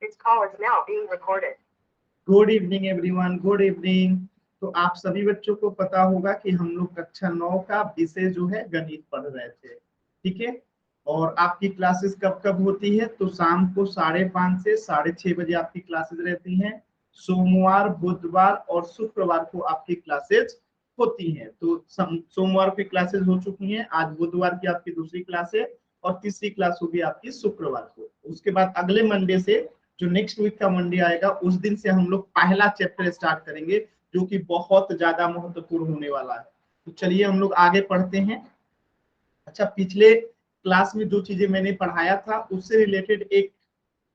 This call is now being recorded. Good evening everyone, good evening. तो आप सभी बच्चों को पता होगा कि हम लोग कक्षा 9 का विषय जो है गणित पढ़ रहे थे, ठीक है। और आपकी क्लासेस कब कब होती है? तो शाम को 5:30 से 6:30 बजे आपकी क्लासेस रहती हैं। सोमवार, बुधवार और शुक्रवार को आपकी क्लासेस होती हैं। तो सोमवार की क्लासेस हो चुकी हैं, आज बुधवार की आपकी दूसरी क्लास है और तीसरी क्लास होगी आपकी शुक्रवार को। उसके बाद अगले मंडे से, जो नेक्स्ट वीक का मंडे आएगा, उस दिन से हम लोग पहला चैप्टर स्टार्ट करेंगे, जो कि बहुत ज्यादा महत्वपूर्ण होने वाला है। तो चलिए हम लोग आगे पढ़ते हैं। अच्छा, पिछले क्लास में जो चीजें मैंने पढ़ाया था उससे रिलेटेड एक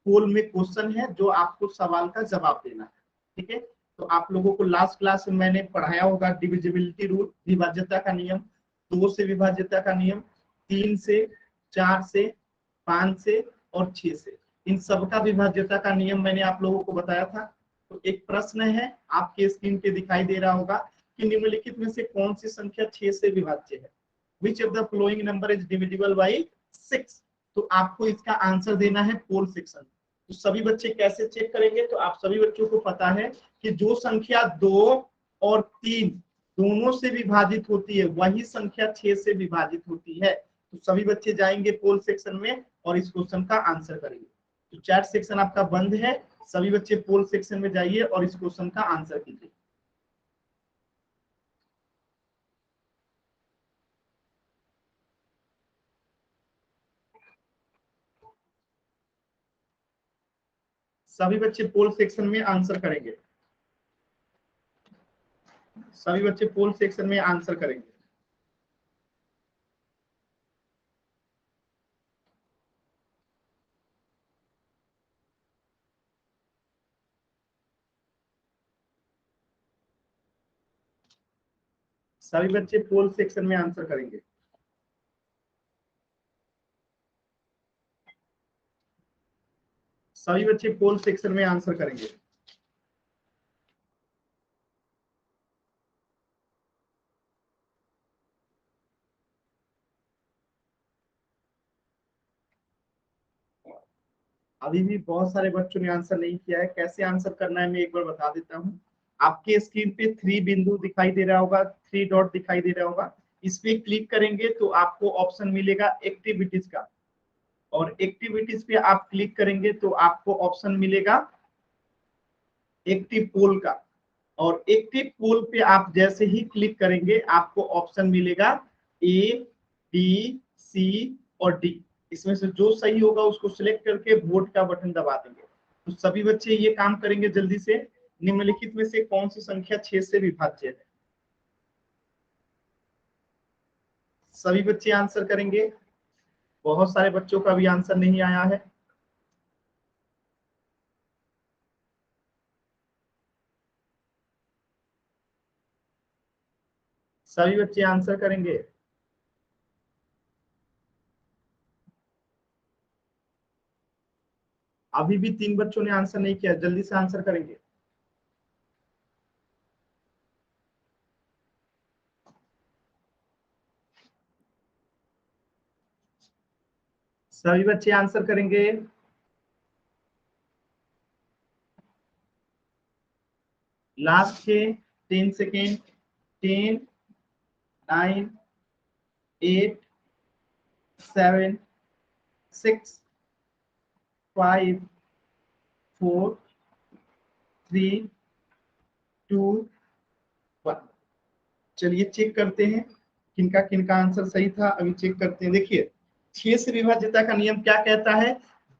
पोल में क्वेश्चन है, जो आपको सवाल का जवाब देना है, ठीक है। तो आप लोगों को लास्ट क्लास में मैंने पढ़ाया होगा डिविजिबिलिटी रूल, विभाज्यता का नियम, 2 से विभाज्यता का नियम, 3 से, 4 से, 5 से और 6 से, इन सबका विभाज्यता का नियम मैंने आप लोगों को बताया था। तो एक प्रश्न है आपके स्क्रीन पे दिखाई दे रहा होगा कि निम्नलिखित में से कौन सी संख्या 6 से विभाज्य है? Which of the following number is divisible by 6? तो आपको इसका आंसर देना है पोल सेक्शन। तो सभी बच्चे कैसे चेक करेंगे? तो आप सभी बच्चों को पता है कि जो संख्या 2 और 3 दोनों से विभाजित होती है वही संख्या 6 से विभाजित होती है। तो सभी बच्चे जाएंगे पोल सेक्शन में और इस क्वेश्चन का आंसर करेंगे। तो चैट सेक्शन आपका बंद है, सभी बच्चे पोल सेक्शन में जाइए और इस क्वेश्चन का आंसर कीजिए। सभी बच्चे पोल सेक्शन में आंसर करेंगे, सभी बच्चे पोल सेक्शन में आंसर करेंगे। सभी बच्चे पोल सेक्शन में आंसर करेंगे। सभी बच्चे पोल सेक्शन में आंसर करेंगे। अभी भी बहुत सारे बच्चों ने आंसर नहीं किया है। कैसे आंसर करना है मैं एक बार बता देता हूँ। आपके स्क्रीन पे 3 बिंदु दिखाई दे रहा होगा, 3 डॉट दिखाई दे रहा होगा। इस पे क्लिक करेंगे तो आपको ऑप्शन मिलेगा एक्टिविटीज का, और एक्टिविटीज पे आप क्लिक करेंगे तो आपको ऑप्शन मिलेगा एक्टिव पोल का। और एक्टिव पोल पे आप जैसे ही क्लिक करेंगे आपको ऑप्शन मिलेगा ए, बी, सी और डी। इसमें से जो सही होगा उसको सिलेक्ट करके वोट का बटन दबा देंगे। तो सभी बच्चे ये काम करेंगे जल्दी से। निम्नलिखित में से कौन सी संख्या 6 से विभाज्य है? सभी बच्चे आंसर करेंगे। बहुत सारे बच्चों का भी आंसर नहीं आया है। सभी बच्चे आंसर करेंगे। अभी भी 3 बच्चों ने आंसर नहीं किया, जल्दी से आंसर करेंगे। सभी बच्चे आंसर करेंगे। लास्ट के 10 सेकेंड। 10, 9, 8, 7, 6, 5, 4, 3, 2, 1। चलिए चेक करते हैं किनका किनका आंसर सही था। अभी चेक करते हैं। देखिए 6 से विभाज्यता का नियम क्या कहता है?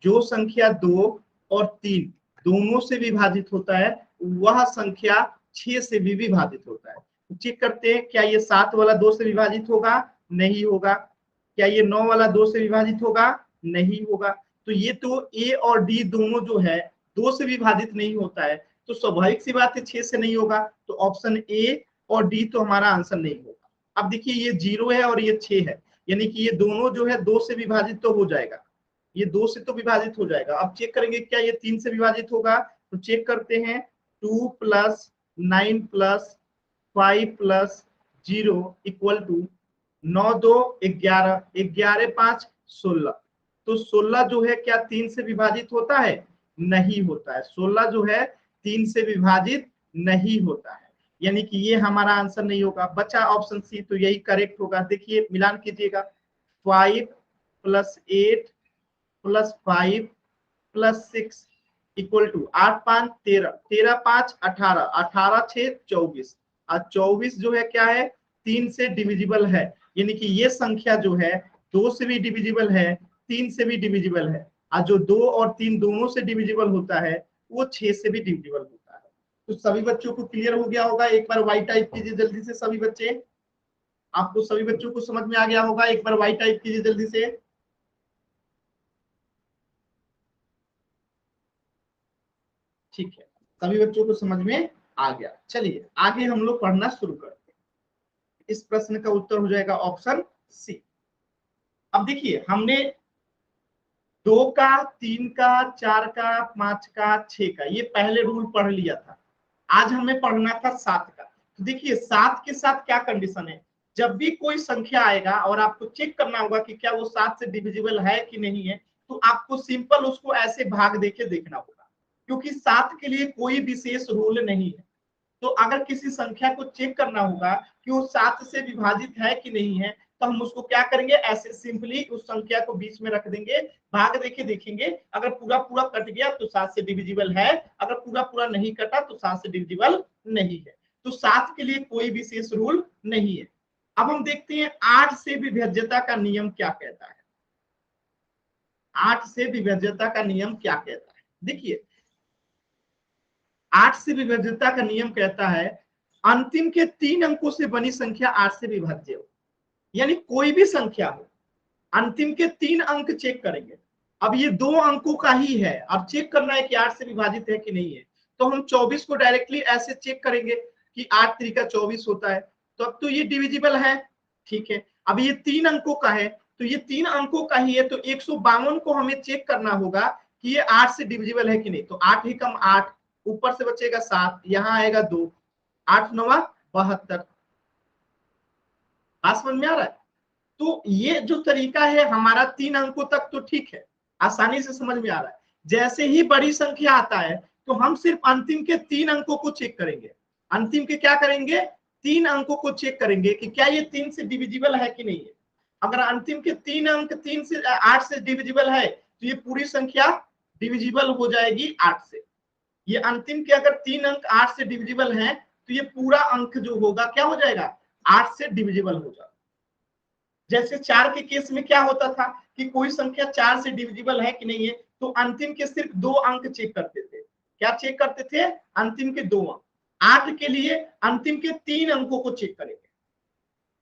जो संख्या 2 और 3 दोनों से विभाजित होता है वह संख्या 6 से भी विभाजित होता है। तो चेक करते हैं, क्या ये 7 वाला 2 से विभाजित होगा? नहीं होगा। क्या ये 9 वाला 2 से विभाजित होगा? नहीं होगा। तो ये तो ए और डी दोनों जो है 2 से विभाजित नहीं होता है, तो स्वाभाविक सी बात है 6 से नहीं होगा। तो ऑप्शन ए और डी तो हमारा आंसर नहीं होगा। अब देखिए ये 0 है और ये 6 है, यानी कि ये दोनों जो है 2 से विभाजित तो हो जाएगा, ये 2 से तो विभाजित हो जाएगा। अब चेक करेंगे क्या ये 3 से विभाजित होगा? तो चेक करते हैं। 2 + 9 + 5 + 0 = 9 2 11, 11 5 16। तो 16 जो है क्या 3 से विभाजित होता है? नहीं होता है। 16 जो है 3 से विभाजित नहीं होता है, यानी कि ये हमारा आंसर नहीं होगा। बचा ऑप्शन सी, तो यही करेक्ट होगा। देखिए मिलान कीजिएगा, 5 + 8 + 5 + 6 इक्वल टू 8 5 13, 13 5 18, 18 6 24, और 24 जो है क्या है, 3 से डिविजिबल है, यानी कि ये संख्या जो है 2 से भी डिविजिबल है, 3 से भी डिविजिबल है, और जो 2 और 3 दोनों से डिविजिबल होता है वो 6 से भी डिविजिबल होता है। तो सभी बच्चों को क्लियर हो गया होगा। एक बार वाई टाइप कीजिए जल्दी से सभी बच्चे, आपको सभी बच्चों को समझ में आ गया होगा। एक बार वाई टाइप कीजिए जल्दी से। ठीक है, सभी बच्चों को समझ में आ गया। चलिए आगे हम लोग पढ़ना शुरू करते हैं। इस प्रश्न का उत्तर हो जाएगा ऑप्शन सी। अब देखिए हमने 2 का, 3 का, 4 का, 5 का, 6 का ये पहले रूल पढ़ लिया था। आज हमें पढ़ना था 7 का। तो देखिए 7 के साथ क्या कंडीशन है, जब भी कोई संख्या आएगा और आपको चेक करना होगा कि क्या वो 7 से डिविजिबल है कि नहीं है, तो आपको सिंपल उसको ऐसे भाग देके देखना होगा, क्योंकि 7 के लिए कोई विशेष रूल नहीं है। तो अगर किसी संख्या को चेक करना होगा कि वो 7 से विभाजित है कि नहीं है, तो हम उसको क्या करेंगे, ऐसे सिंपली उस संख्या को बीच में रख देंगे, भाग देके देखेंगे, अगर पूरा पूरा कट गया तो 7 से डिविजिबल है, अगर पूरा पूरा नहीं कटा तो 7 से डिविजिबल नहीं है। तो 7 के लिए कोई विशेष रूल नहीं है। अब हम देखते हैं 8 से विभाज्यता का नियम क्या कहता है। 8 से विभाज्यता का नियम क्या कहता है, देखिए 8 से विभाज्यता का नियम कहता है अंतिम के 3 अंकों से बनी संख्या 8 से विभाज्य हो, यानी कोई भी संख्या हो, अंतिम के 3 अंक चेक करेंगे। अब ये 2 अंकों का ही है, अब चेक करना है कि 8 से विभाजित है कि नहीं है, तो हम 24 को डायरेक्टली ऐसे चेक करेंगे कि 8 3 24 होता है, तो अब तो ये डिविजिबल है। ठीक है, अब ये 3 अंकों का है, तो ये 3 अंकों का ही है, तो 152 को हमें चेक करना होगा कि ये 8 से डिविजिबल है कि नहीं। तो 8 ही कम 8, ऊपर से बचेगा 7, यहाँ आएगा 2, 8 9 72। बात समझ में आ रहा है। तो ये जो तरीका है हमारा 3 अंकों तक तो ठीक है, आसानी से समझ में आ रहा है। जैसे ही बड़ी संख्या आता है तो हम सिर्फ अंतिम के 3 अंकों को चेक करेंगे। अंतिम के क्या करेंगे, 3 अंकों को चेक करेंगे कि क्या ये 3 से डिविजिबल है कि नहीं है। अगर अंतिम के 3 अंक 3 से 8 से डिविजिबल है तो ये पूरी संख्या डिविजिबल हो जाएगी 8 से। ये अंतिम के अगर 3 अंक 8 से डिविजिबल है तो ये पूरा अंक जो होगा क्या हो जाएगा, 8 से डिविजिबल हो जाएगा। जैसे 4 के केस में क्या होता था कि कोई संख्या 4 से डिविजिबल है कि नहीं है, तो अंतिम के सिर्फ 2 अंक चेक करते थे। क्या चेक करते थे, अंतिम के 2 अंक। 8 के लिए अंतिम के 3 अंकों को चेक करेंगे।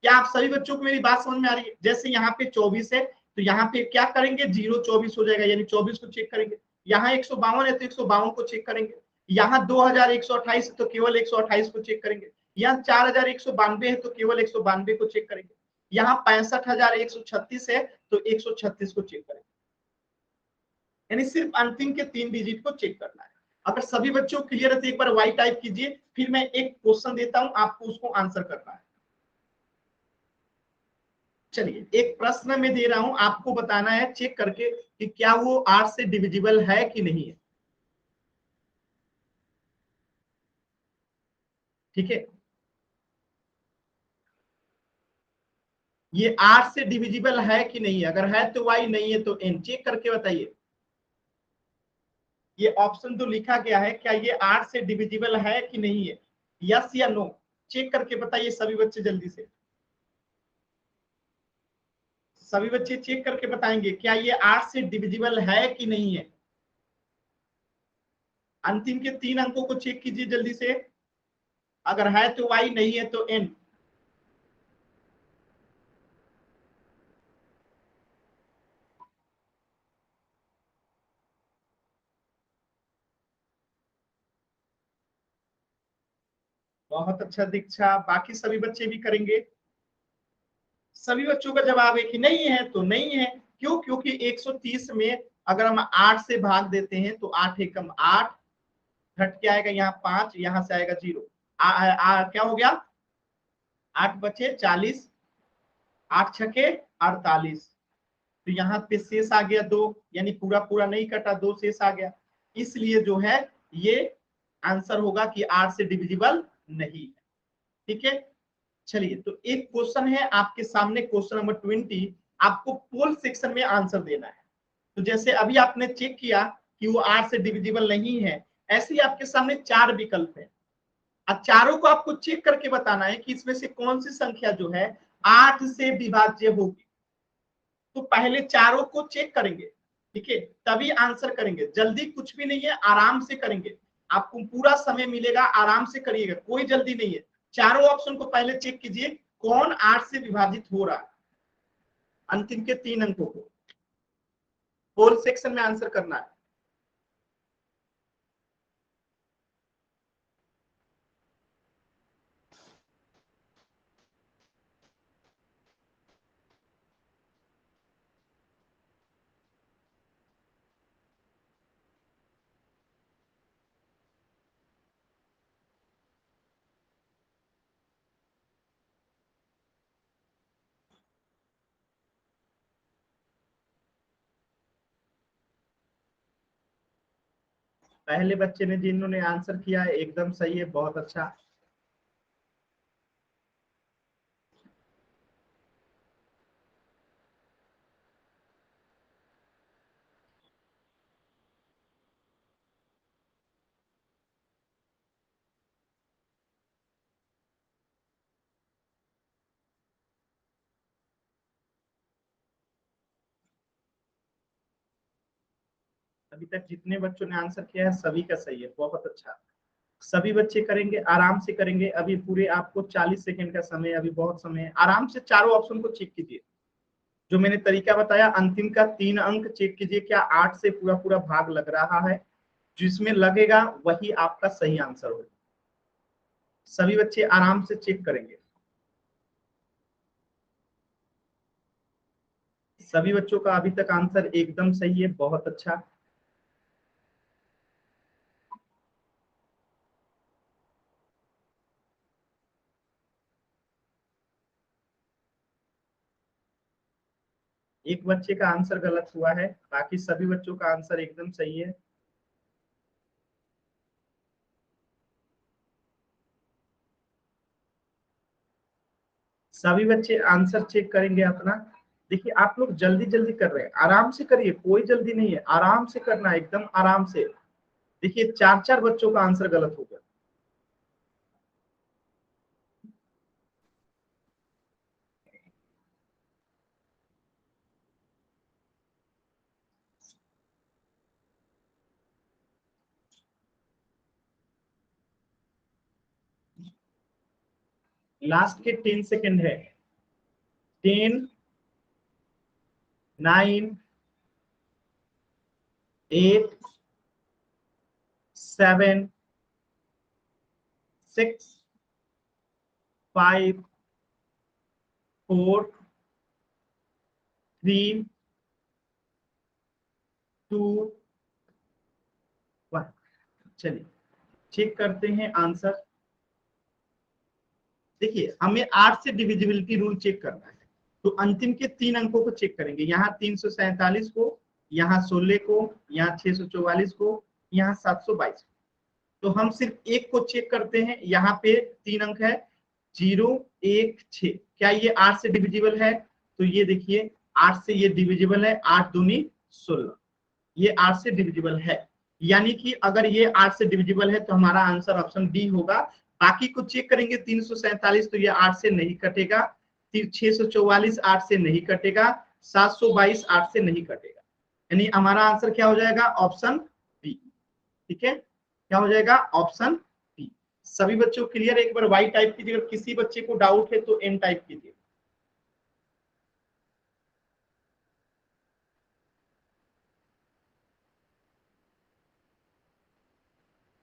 क्या आप सभी बच्चों को मेरी बात समझ में आ रही है। जैसे यहाँ पे 24 है तो यहाँ पे क्या करेंगे, 0 24 हो जाएगा, यानी 24 को चेक करेंगे। यहाँ 152 है तो 152 को चेक करेंगे। यहाँ 2128 है तो केवल 128 को चेक करेंगे। यहाँ 4192 है तो केवल 192 को चेक करेंगे। यहाँ 65,136 है तो 136 को चेक करेंगे। यानी सिर्फ अंतिम के 3 डिजिट को चेक करना है। अगर सभी बच्चों क्लियर है तो एक बार वाई टाइप कीजिए, फिर मैं एक क्वेश्चन देता हूं, आपको उसको आंसर करना है। चलिए एक प्रश्न में दे रहा हूं, आपको बताना है चेक करके कि क्या वो 8 से डिविजिबल है कि नहीं है। ठीक है, ये 8 से डिविजिबल है कि नहीं है, अगर है तो वाई, नहीं है तो एन। चेक करके बताइए। ये ऑप्शन तो लिखा गया है, क्या ये 8 से डिविजिबल है कि नहीं है, यस या नो। चेक करके बताइए सभी बच्चे जल्दी से। सभी बच्चे चेक करके बताएंगे क्या ये 8 से डिविजिबल है कि नहीं है। अंतिम के 3 अंकों को चेक कीजिए जल्दी से। अगर है तो वाई, नहीं है तो एन। बहुत अच्छा दीक्षा, बाकी सभी बच्चे भी करेंगे। सभी बच्चों का जवाब है कि नहीं है तो नहीं है। क्यों, क्योंकि 130 में अगर हम 8 से भाग देते हैं तो 8 एकम 8, घट के आएगा यहाँ 5, यहाँ से आएगा 0। क्या हो गया, 8 बचे 40, 8 छके 48, तो यहाँ पे शेष आ गया 2, यानी पूरा पूरा नहीं कटा, 2 शेष आ गया। इसलिए जो है ये आंसर होगा कि 8 से डिविजिबल नहीं है। ठीक है, चलिए तो एक क्वेश्चन है आपके सामने, क्वेश्चन नंबर 20। आपको पोल सेक्शन में आंसर देना है। तो जैसे अभी आपने चेक किया कि वो 8 से डिविजिबल नहीं है, ऐसे ही आपके सामने 4 विकल्प है। अब चारों को आपको चेक करके बताना है कि इसमें से कौन सी संख्या जो है 8 से विभाज्य होगी। तो पहले चारों को चेक करेंगे, ठीक है, तभी आंसर करेंगे। जल्दी कुछ भी नहीं है, आराम से करेंगे, आपको पूरा समय मिलेगा, आराम से करिएगा, कोई जल्दी नहीं है। चारों ऑप्शन को पहले चेक कीजिए कौन 8 से विभाजित हो रहा है। अंतिम के 3 अंकों को होल सेक्शन में आंसर करना है। पहले बच्चे ने जिन्होंने आंसर किया है एकदम सही है, बहुत अच्छा। अभी तक जितने बच्चों ने आंसर किया है सभी का सही है, बहुत अच्छा। सभी बच्चे करेंगे, आराम से करेंगे। अभी पूरे आपको 40 सेकंड का समय, अभी बहुत समय है। आराम से चारों ऑप्शन को चेक कीजिए, जो मैंने तरीका बताया। अंतिम का 3 अंक चेक कीजिए, क्या 8 से पूरा पूरा भाग लग रहा है। जिसमें लगेगा वही आपका सही आंसर होगा। सभी बच्चे आराम से चेक करेंगे। सभी बच्चों का अभी तक आंसर एकदम सही है, बहुत अच्छा। एक बच्चे का आंसर गलत हुआ है, बाकी सभी बच्चों का आंसर एकदम सही है। सभी बच्चे आंसर चेक करेंगे अपना। देखिए आप लोग जल्दी जल्दी कर रहे हैं, आराम से करिए, कोई जल्दी नहीं है, आराम से करना है, एकदम आराम से। देखिए 4 बच्चों का आंसर गलत हो गया। लास्ट के 10 सेकंड है। 10, 9, 8, 7, 6, 5, 4, 3, 2, 1। चलिए चेक करते हैं आंसर। देखिए हमें 8 से डिविजिबिलिटी रूल चेक करना है, तो अंतिम के 3 अंकों को चेक करेंगे। यहाँ 347 को, यहाँ 16 को, यहाँ 644 को, यहाँ 722। तो हम सिर्फ एक को चेक करते हैं। यहाँ पे 3 अंक है, 0, 1, 6। क्या ये 8 से डिविजिबल है? तो ये देखिए 8 से ये डिविजिबल है, 8 दूनी 16, ये 8 से डिविजिबल है। यानी कि अगर ये 8 से डिविजिबल है तो हमारा आंसर ऑप्शन डी होगा। बाकी को चेक करेंगे, 347 तो ये 8 से नहीं कटेगा, 644 8 से नहीं कटेगा, 722 8 से नहीं कटेगा। यानी हमारा आंसर क्या हो जाएगा? Option B. ठीक है, क्या हो जाएगा? Option B. सभी बच्चों क्लियर? एक बार वाई टाइप कीजिए, अगर किसी बच्चे को डाउट है तो एन टाइप कीजिए।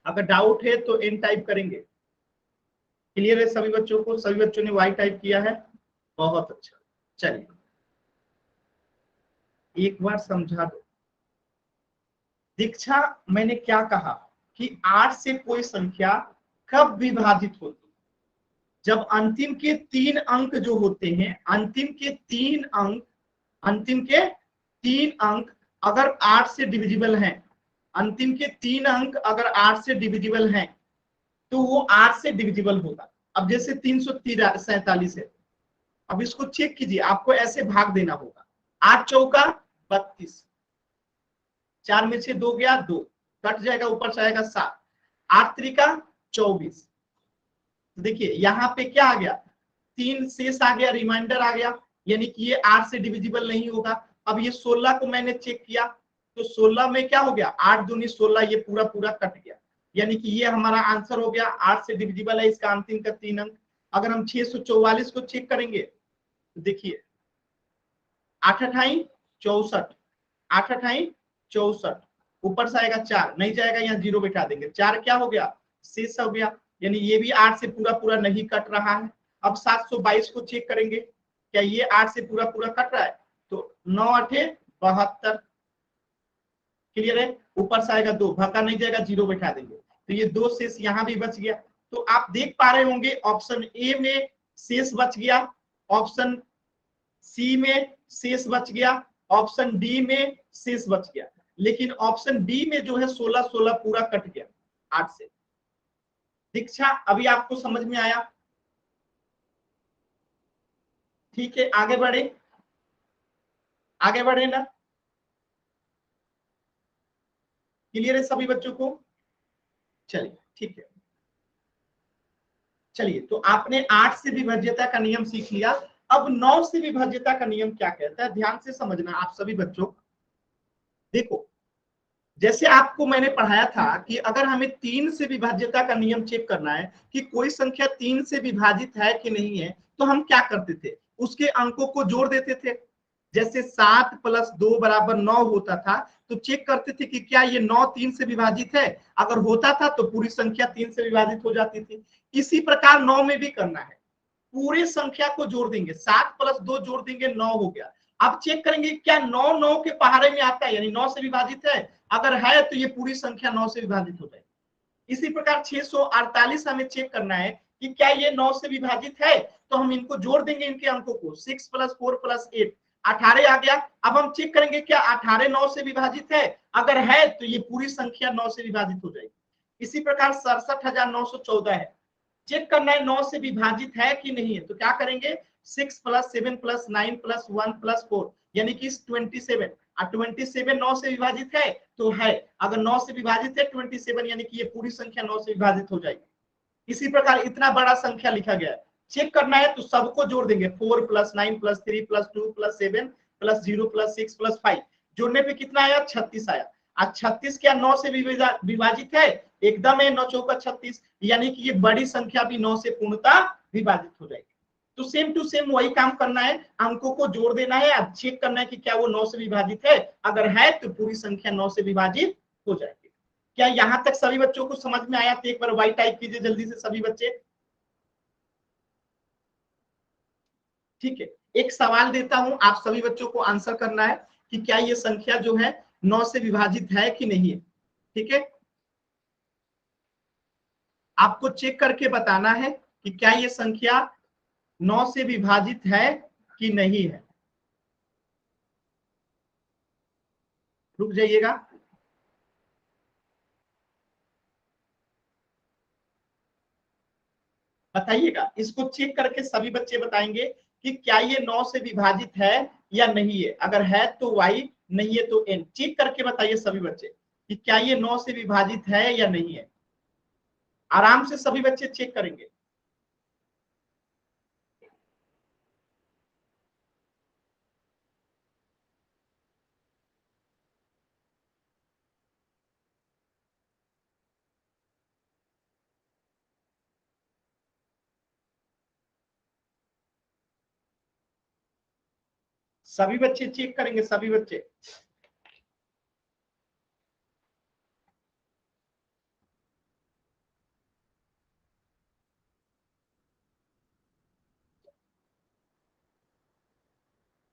अगर डाउट है तो एन टाइप करेंगे। क्लियर है सभी बच्चों को? सभी बच्चों ने वाई टाइप किया है, बहुत अच्छा। चलिए एक बार समझा दो दीक्षा, मैंने क्या कहा कि 8 से कोई संख्या कब विभाजित होती? जब अंतिम के 3 अंक जो होते हैं, अंतिम के 3 अंक, अंतिम के 3 अंक अगर 8 से डिविजिबल हैं, अंतिम के 3 अंक अगर 8 से डिविजिबल हैं तो वो 8 से डिविजिबल होगा। अब जैसे 347 है, अब इसको चेक कीजिए, आपको ऐसे भाग देना होगा। 8 चौका 32, 4 में से 2 गया 2, कट जाएगा, ऊपर से आएगा 7, 8 त्रिका 24। देखिए यहाँ पे क्या आ गया, 3 शेष आ गया, रिमाइंडर आ गया, यानी कि ये 8 से डिविजिबल नहीं होगा। अब ये 16 को मैंने चेक किया तो 16 में क्या हो गया, 8 दूनी 16, ये पूरा पूरा कट गया, यानी कि ये हमारा आंसर हो गया, 8 से डिविजिबल है इसका अंतिम का 3 अंक। अगर हम 644 को चेक करेंगे तो देखिए 8 अठाई 64, 8 अठाई 64, ऊपर से आएगा 4, नहीं जाएगा, यहाँ 0 बैठा देंगे, 4 क्या हो गया, शेष हो गया, यानी ये भी 8 से पूरा पूरा नहीं कट रहा है। अब 722 को चेक करेंगे, क्या ये 8 से पूरा पूरा कट रहा है, तो 9 8 72, क्लियर है, ऊपर से आएगा 2, भागा नहीं जाएगा, 0 बैठा देंगे, तो ये 2 शेष यहाँ भी बच गया। तो आप देख पा रहे होंगे ऑप्शन ए में शेष बच गया, ऑप्शन सी में शेष बच गया, ऑप्शन डी में शेष बच गया, लेकिन ऑप्शन डी में जो है 16 16 पूरा कट गया 8 से। दीक्षा अभी आपको समझ में आया? ठीक है, आगे बढ़े, आगे बढ़े ना, क्लियर है सभी बच्चों को? चलिए ठीक है, चलिए तो आपने 8 से विभाज्यता का नियम सीख लिया। अब 9 से विभाज्यता का नियम क्या कहता है, ध्यान से समझना आप सभी बच्चों। देखो जैसे आपको मैंने पढ़ाया था कि अगर हमें 3 से विभाज्यता का नियम चेक करना है कि कोई संख्या 3 से विभाजित है कि नहीं है, तो हम क्या करते थे, उसके अंकों को जोड़ देते थे। जैसे 7 + 2 = 9 होता था, तो चेक करते थे कि क्या ये 9 3 से विभाजित है, अगर होता था तो पूरी संख्या 3 से विभाजित हो जाती थी। इसी प्रकार 9 में भी करना है, पूरे संख्या को जोड़ देंगे, 7 + 2 जोड़ देंगे, 9 हो गया। अब चेक करेंगे क्या 9 9 के पहाड़े में आता है, यानी 9 से विभाजित है, अगर है तो ये पूरी संख्या 9 से विभाजित हो जाएगी। इसी प्रकार 648 हमें चेक करना है कि क्या ये 9 से विभाजित है, तो हम इनको जोड़ देंगे, इनके अंकों को, 6 + 4 + 8 18 आ गया। अब हम चेक करेंगे क्या 18 9 से विभाजित है, अगर है तो ये पूरी संख्या 9 से विभाजित हो जाएगी। इसी प्रकार 67,914 है, चेक करना है 9 से विभाजित है कि नहीं है, तो क्या करेंगे, 6 + 7 + 9 + 1 + 4 यानी कि 27, 27 9 से विभाजित है तो है, अगर 9 से विभाजित है 27 यानी कि ये पूरी संख्या 9 से विभाजित हो जाएगी। इसी प्रकार इतना बड़ा संख्या लिखा गया है, चेक करना है तो सबको जोड़ देंगे, 4 + 9 + 3 + 2 + 7 + 0 + 6 + 5, जोड़ने पे कितना आया, 36 आया। आज 36 क्या 9 से विभाजित है, एकदम है, 9 चौका 36, यानी कि ये बड़ी संख्या भी 9 से पूर्णतः विभाजित हो जाएगी। तो सेम टू सेम वही काम करना है, अंकों को जोड़ देना है, अब चेक करना है कि क्या वो 9 से विभाजित है, अगर है तो पूरी संख्या 9 से विभाजित हो जाएगी। क्या यहां तक सभी बच्चों को समझ में आया? तो एक बार वाई टाइप कीजिए जल्दी से सभी बच्चे। ठीक है, एक सवाल देता हूं, आप सभी बच्चों को आंसर करना है कि क्या ये संख्या जो है 9 से विभाजित है कि नहीं है। ठीक है, आपको चेक करके बताना है कि क्या ये संख्या 9 से विभाजित है कि नहीं है। रुक जाइएगा, बताइएगा, इसको चेक करके सभी बच्चे बताएंगे कि क्या ये 9 से विभाजित है या नहीं है, अगर है तो y, नहीं है तो n। चेक करके बताइए सभी बच्चे कि क्या ये 9 से विभाजित है या नहीं है, आराम से सभी बच्चे चेक करेंगे। सभी बच्चे चेक करेंगे, सभी बच्चे।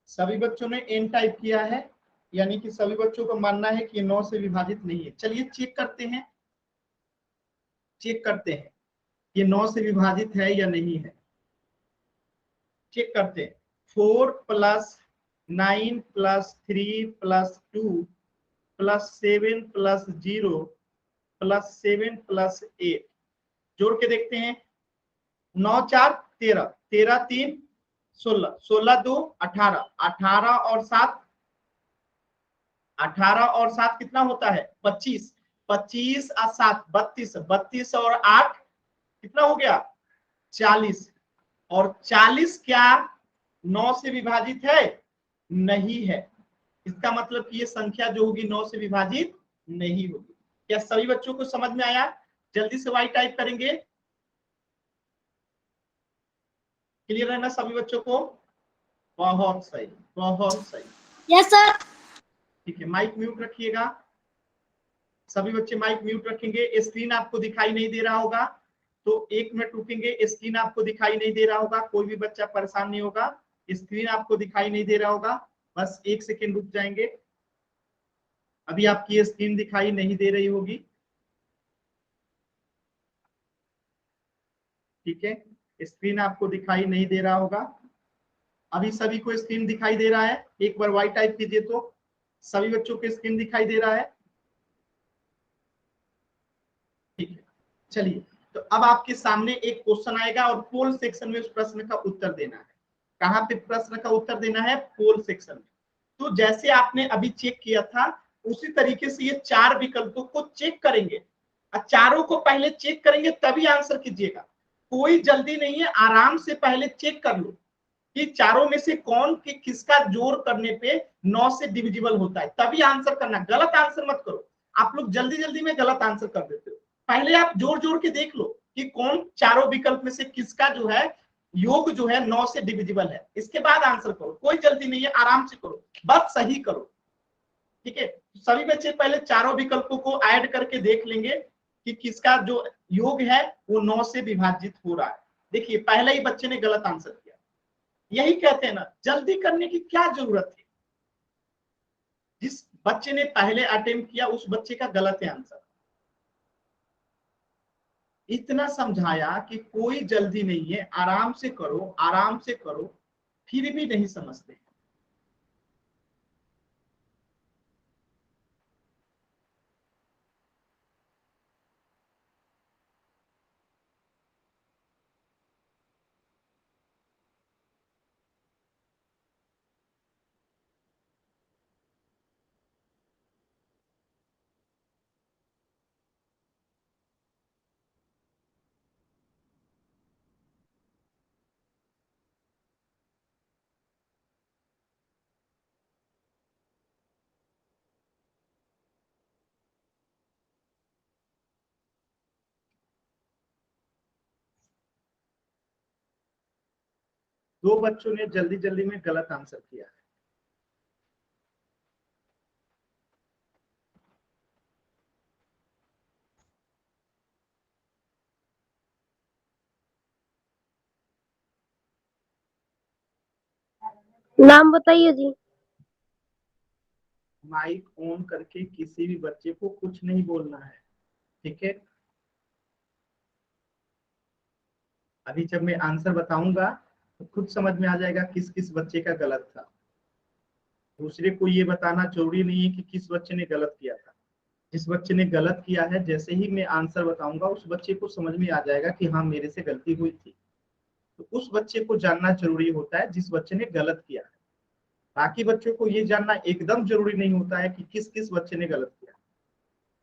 सभी बच्चों ने n टाइप किया है, यानी कि सभी बच्चों को मानना है कि 9 से विभाजित नहीं है। चलिए चेक करते हैं, चेक करते हैं ये 9 से विभाजित है या नहीं है, चेक करते हैं। 4 + 9 + 3 + 2 +7 + 0 +7 + 8 जोड़ के देखते हैं। 9 4 13, 13 3 16, 16 2 18, 18 और 7 कितना होता है? 25, 25 और 7 32, 32 और 8 कितना हो गया? 40। और 40 क्या 9 से विभाजित है? नहीं है। इसका मतलब कि ये संख्या जो होगी 9 से विभाजित नहीं होगी। क्या सभी बच्चों को समझ में आया? जल्दी से वाई टाइप करेंगे। क्लियर है ना सभी बच्चों को? बहुत सही, बहुत सही। Yes sir. ठीक है, माइक म्यूट रखिएगा। सभी बच्चे माइक म्यूट रखेंगे। स्क्रीन आपको दिखाई नहीं दे रहा होगा तो 1 मिनट रुकेंगे। स्क्रीन आपको दिखाई नहीं दे रहा होगा, कोई भी बच्चा परेशान नहीं होगा। स्क्रीन आपको दिखाई नहीं दे रहा होगा, बस 1 सेकेंड रुक जाएंगे। अभी आपकी स्क्रीन दिखाई नहीं दे रही होगी। ठीक है, स्क्रीन आपको दिखाई नहीं दे रहा होगा। अभी सभी को स्क्रीन दिखाई दे रहा है? एक बार वाई टाइप कीजिए तो सभी बच्चों को स्क्रीन दिखाई दे रहा है। ठीक है, चलिए तो अब आपके सामने एक क्वेश्चन आएगा और पोल सेक्शन में उस प्रश्न का उत्तर देना है। कहां पे प्रश्न का उत्तर देना है? पोल सेक्शन में। तो जैसे आपने अभी चेक किया था उसी तरीके से ये 4 विकल्पों को चेक करेंगे। चारों को पहले चेक करेंगे तभी आंसर कीजिएगा। कोई जल्दी नहीं है, आराम से पहले चेक कर लो कि चारों में से कौन कि किसका जोड़ करने पे 9 से डिविजिबल होता है, तभी आंसर करना। गलत आंसर मत करो। आप लोग जल्दी जल्दी में गलत आंसर कर देते हो। पहले आप जोड़ जोड़ के देख लो कि कौन चारों विकल्प में से किसका जो है योग जो है 9 से डिविजिबल है, इसके बाद आंसर करो। कोई जल्दी नहीं है, आराम से करो, बस सही करो। ठीक है, सभी बच्चे पहले चारों विकल्पों को ऐड करके देख लेंगे कि किसका जो योग है वो 9 से विभाजित हो रहा है। देखिए पहले ही बच्चे ने गलत आंसर किया। यही कहते हैं ना, जल्दी करने की क्या जरूरत है। जिस बच्चे ने पहले अटेम्प्ट किया उस बच्चे का गलत है आंसर। इतना समझाया कि कोई जल्दी नहीं है, आराम से करो, आराम से करो, फिर भी नहीं समझते। दो बच्चों ने जल्दी जल्दी में गलत आंसर किया। नाम बताइए जी। माइक ऑन करके किसी भी बच्चे को कुछ नहीं बोलना है। ठीक है, अभी जब मैं आंसर बताऊंगा तो खुद समझ में आ जाएगा किस किस बच्चे का गलत था। दूसरे को ये बताना जरूरी नहीं है कि किस बच्चे ने गलत किया था। जिस बच्चे ने गलत किया है जैसे ही मैं आंसर बताऊंगा उस बच्चे को समझ में आ जाएगा कि हाँ मेरे से गलती हुई थी। तो उस बच्चे को जानना जरूरी होता है जिस बच्चे ने गलत किया है। बाकी बच्चों को ये जानना एकदम जरूरी नहीं होता है कि किस किस बच्चे ने गलत किया।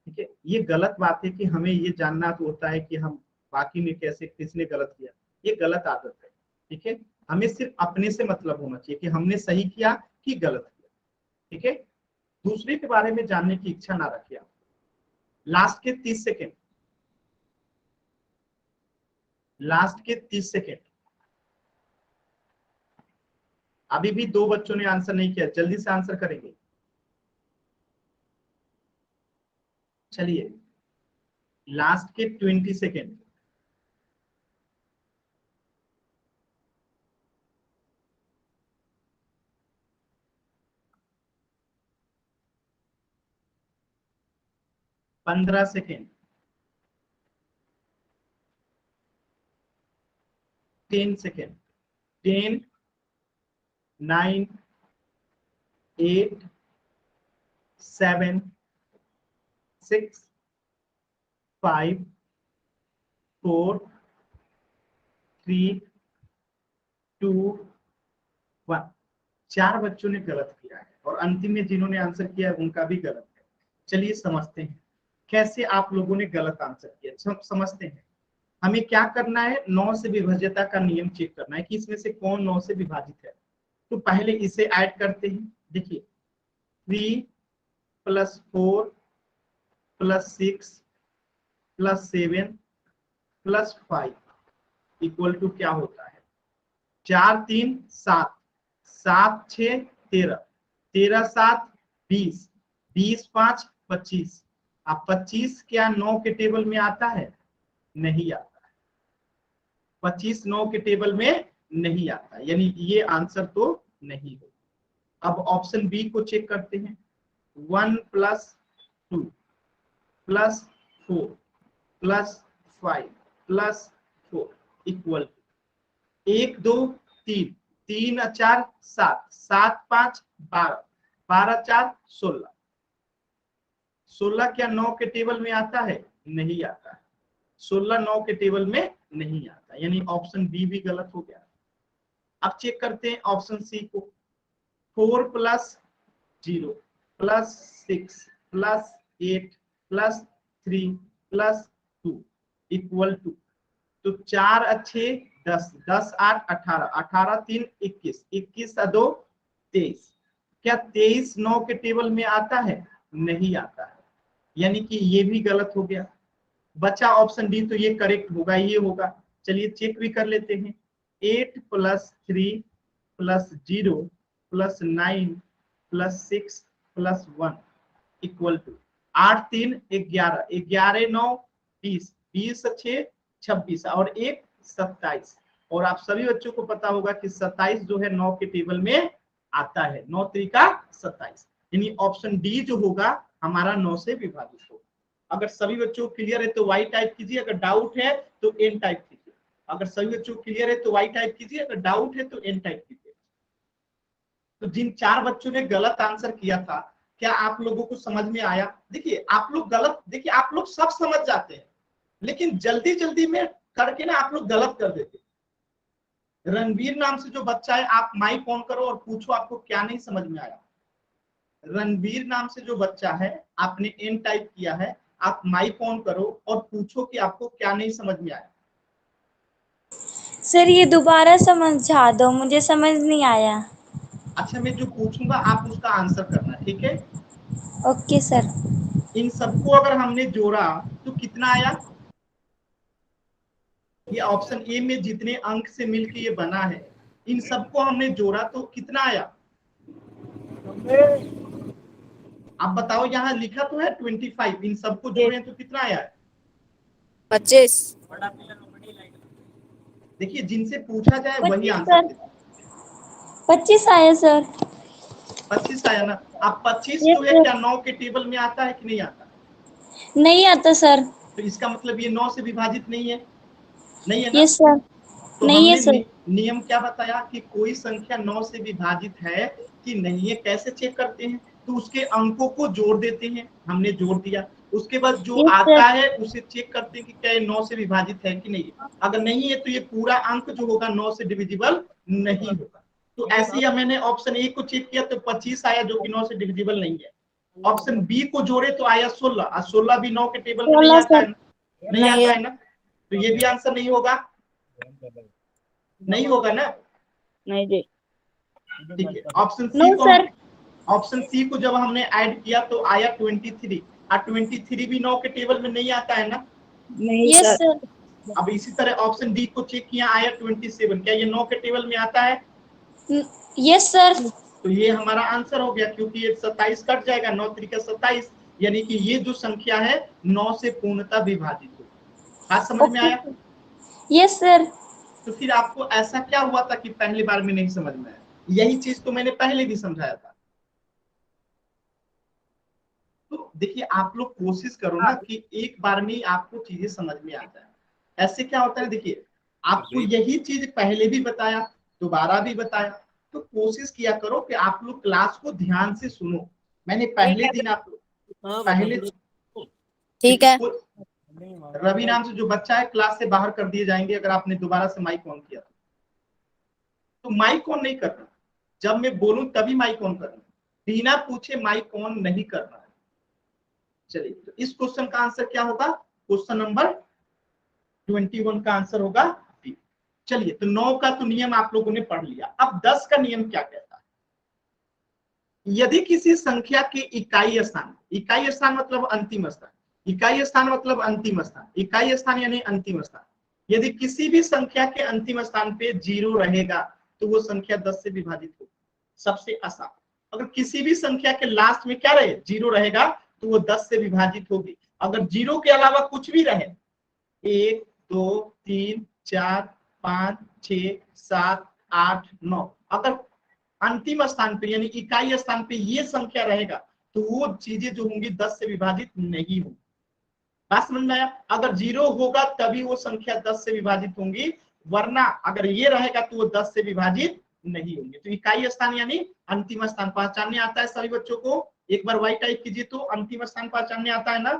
ठीक है, ये गलत बात है कि हमें ये जानना तो होता है कि हम बाकी में कैसे किसने गलत किया। ये गलत आदत है। ठीक है, हमें सिर्फ अपने से मतलब होना चाहिए कि हमने सही किया कि गलत किया। ठीक है, दूसरे के बारे में जानने की इच्छा ना रखिए। लास्ट के 30 सेकेंड, लास्ट के 30 सेकेंड। अभी भी दो बच्चों ने आंसर नहीं किया, जल्दी से आंसर करेंगे। चलिए लास्ट के 20 सेकेंड। पंद्रह सेकेंड, 10 सेकेंड, 10, 9, 8, 7, 6 5 4 3 2 1। 4 बच्चों ने गलत किया है और अंतिम में जिन्होंने आंसर किया है उनका भी गलत है। चलिए समझते हैं कैसे आप लोगों ने गलत आंसर किया। सब समझते हैं। हमें क्या करना है, 9 से विभाज्यता का नियम चेक करना है कि इसमें से कौन 9 से विभाजित है। तो पहले इसे ऐड करते हैं। देखिए 3 + 4 + 6 + 7 + 5 इक्वल टू क्या होता है, 4 3 7, 7 6 13, 13 7 20, 20 5 25। अब 25 क्या 9 के टेबल में आता है? नहीं आता है। 25 9 के टेबल में नहीं आता, यानी ये आंसर तो नहीं हो। अब ऑप्शन बी को चेक करते हैं। 1 + 2 + 4 + 5 + 4 इक्वल 1 2 3, 3 4 7, 7 5 12, 12 4 16। 16 क्या 9 के टेबल में आता है? नहीं आता है। 16 9 के टेबल में नहीं आता, यानी ऑप्शन बी भी गलत हो गया। अब चेक करते हैं ऑप्शन सी को। 4 + 0 + 6 + 8 + 3 + 2 इक्वल टू, तो 4 अच्छे 10, 10 8 18, 18 3 21, 21 2 23। क्या 23 9 के टेबल में आता है? नहीं आता है, यानी कि ये भी गलत हो गया। बचा ऑप्शन डी, तो ये करेक्ट होगा, ये होगा। चलिए चेक भी कर लेते हैं। 8 + 3 + 0 + 9 + 6 + 1 इक्वल टू 8 3 11, 11 9 20, 20 6 26 और 1 27। और आप सभी बच्चों को पता होगा कि 27 जो है 9 के टेबल में आता है। 9 3 27, यानी ऑप्शन डी जो होगा हमारा 9 से विभाजित होगा। अगर सभी बच्चों को क्लियर है तो वाई टाइप कीजिए, अगर डाउट है तो एन टाइप कीजिए। अगर सभी बच्चों को क्लियर है तो वाई टाइप कीजिए, अगर डाउट है तो एन टाइप कीजिए। तो जिन 4 बच्चों ने गलत आंसर किया था, क्या आप लोगों को समझ में आया? देखिए आप लोग गलत, देखिए आप लोग सब समझ जाते हैं, लेकिन जल्दी जल्दी में करके ना आप लोग गलत कर देते हैं। रणवीर नाम से जो बच्चा है, आप माइक ऑन करो और पूछो आपको क्या नहीं समझ में आया। रणवीर नाम से जो बच्चा है, आपने एन टाइप किया है, आप माइक ऑन करो और पूछो कि आपको क्या नहीं समझ में आया। सर ये दोबारा समझा दो, मुझे समझ नहीं आया। अच्छा, मैं जो पूछूंगा आप उसका आंसर करना, ठीक है? Okay sir. इन सबको अगर हमने जोड़ा तो कितना आया? ये ऑप्शन ए में जितने अंक से मिलकर ये बना है, इन सबको हमने जोड़ा तो कितना आया? आप बताओ, यहाँ लिखा तो है 25, इन सबको जोड़े तो कितना आया है? 25। देखिए जिनसे पूछा जाए वही 25 आंसर सर, देते। 25 आया सर। 25 आया ना? अब 25 यस जो है सर। क्या 9 के टेबल में आता है कि नहीं आता? नहीं आता सर। तो इसका मतलब ये 9 से विभाजित नहीं है, नहीं है ना? Yes sir. तो नहीं है हमने सर। नियम क्या बताया कि कोई संख्या 9 से विभाजित है कि नहीं है, कैसे चेक करते हैं? तो उसके अंकों को जोड़ देते हैं। हमने जोड़ दिया, उसके बाद जो यस आता सर। है उसे चेक करते हैं कि क्या 9 से विभाजित है कि नहीं है। अगर नहीं है तो ये पूरा अंक जो होगा 9 से डिविजिबल नहीं होगा। तो ऐसे ही मैंने ऑप्शन ए को चेक किया तो 25 आया, जो कि 9 से डिविजिबल नहीं है। ऑप्शन बी को जोड़े तो आया 16, और 16 भी 9 के टेबल में नहीं 16 आता सर। है, नहीं आता है ना? तो ये भी आंसर नहीं होगा, नहीं होगा ना? नहीं जी। ठीक है, ऑप्शन सी नो को सर। ऑप्शन सी को जब हमने ऐड किया तो आया 23, और 23 भी 9 के टेबल में नहीं आता है ना? नहीं यस सर। सर। अब इसी तरह ऑप्शन डी को चेक किया, आया 27, क्या ये 9 के टेबल में आता है? Yes sir. तो ये हमारा आंसर हो गया, क्योंकि ये 27 कट जाएगा, 9 3 27, यानी कि ये जो संख्या है 9 से पूर्णतः विभाजित हो। बात समझ में ओके। आया? Yes sir. तो फिर आपको ऐसा क्या हुआ था कि पहली बार में नहीं समझ में आया? यही चीज तो मैंने पहले भी समझाया था। तो देखिए आप लोग कोशिश करो ना कि एक बार में ही आपको चीजें समझ में आ जाए। ऐसे क्या होता है, देखिए आपको यही चीज पहले भी बताया, दोबारा भी बताया, तो कोशिश किया करो कि आप लोग क्लास को ध्यान से सुनो। मैंने पहले दिन आप पहले ठीक है। रवि नाम से जो बच्चा है क्लास से बाहर कर दिए जाएंगे अगर आपने दोबारा से माइक ऑन किया तो माइक ऑन नहीं करना, जब मैं बोलूं तभी माइक ऑन करना, बिना पूछे माइक ऑन नहीं करना है। चलिए तो इस क्वेश्चन का आंसर क्या होगा, क्वेश्चन नंबर 21 का आंसर होगा बी। चलिए तो 9 का तो नियम आप लोगों ने पढ़ लिया, अब 10 का नियम क्या कहता है। यदि किसी संख्या के इकाई स्थान मतलब अंतिम स्थान, इकाई स्थान मतलब अंतिम स्थान, इकाई स्थान यानी अंतिम स्थान, यदि किसी भी संख्या के अंतिम स्थान पे 0 रहेगा तो वो संख्या 10 से विभाजित होगी। सबसे आसान, अगर किसी भी संख्या के लास्ट में क्या रहे 0 रहेगा तो वो 10 से विभाजित होगी। अगर 0 के अलावा कुछ भी रहे 1 2 3 4 5 6 7 8 9, अगर अंतिम स्थान पे यानी इकाई स्थान पे ये संख्या रहेगा तो वो चीजें जो होंगी 10 से विभाजित नहीं होंगी। बात समझ में आया, अगर 0 होगा तभी वो संख्या 10 से विभाजित होंगी, वरना अगर ये रहेगा तो वो 10 से विभाजित नहीं होंगे। तो इकाई स्थान यानी अंतिम स्थान पहचानने आता है सभी बच्चों को, एक बार वाई टाइप कीजिए तो अंतिम स्थान पहचानने आता है ना।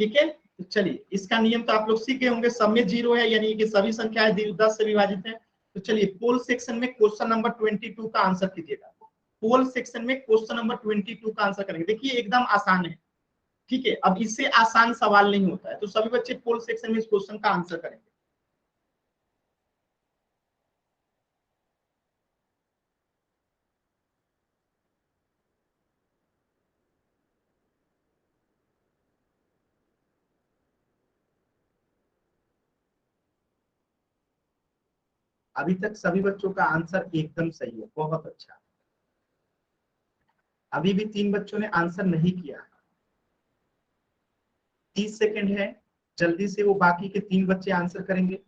ठीक है, तो चलिए इसका नियम तो आप लोग सीख गए होंगे, सब में 0 है यानी कि सभी संख्याएं 10 से विभाजित है। तो चलिए पोल सेक्शन में क्वेश्चन नंबर 22 का आंसर कीजिएगा। पोल सेक्शन में क्वेश्चन नंबर 22 का आंसर करेंगे। देखिए एकदम आसान है, ठीक है, अब इससे आसान सवाल नहीं होता है, तो सभी बच्चे पोल सेक्शन में इस क्वेश्चन का आंसर करेंगे। अभी तक सभी बच्चों का आंसर एकदम सही है, बहुत अच्छा। अभी भी 3 बच्चों ने आंसर नहीं किया, 30 सेकंड है, जल्दी से वो बाकी के 3 बच्चे आंसर करेंगे।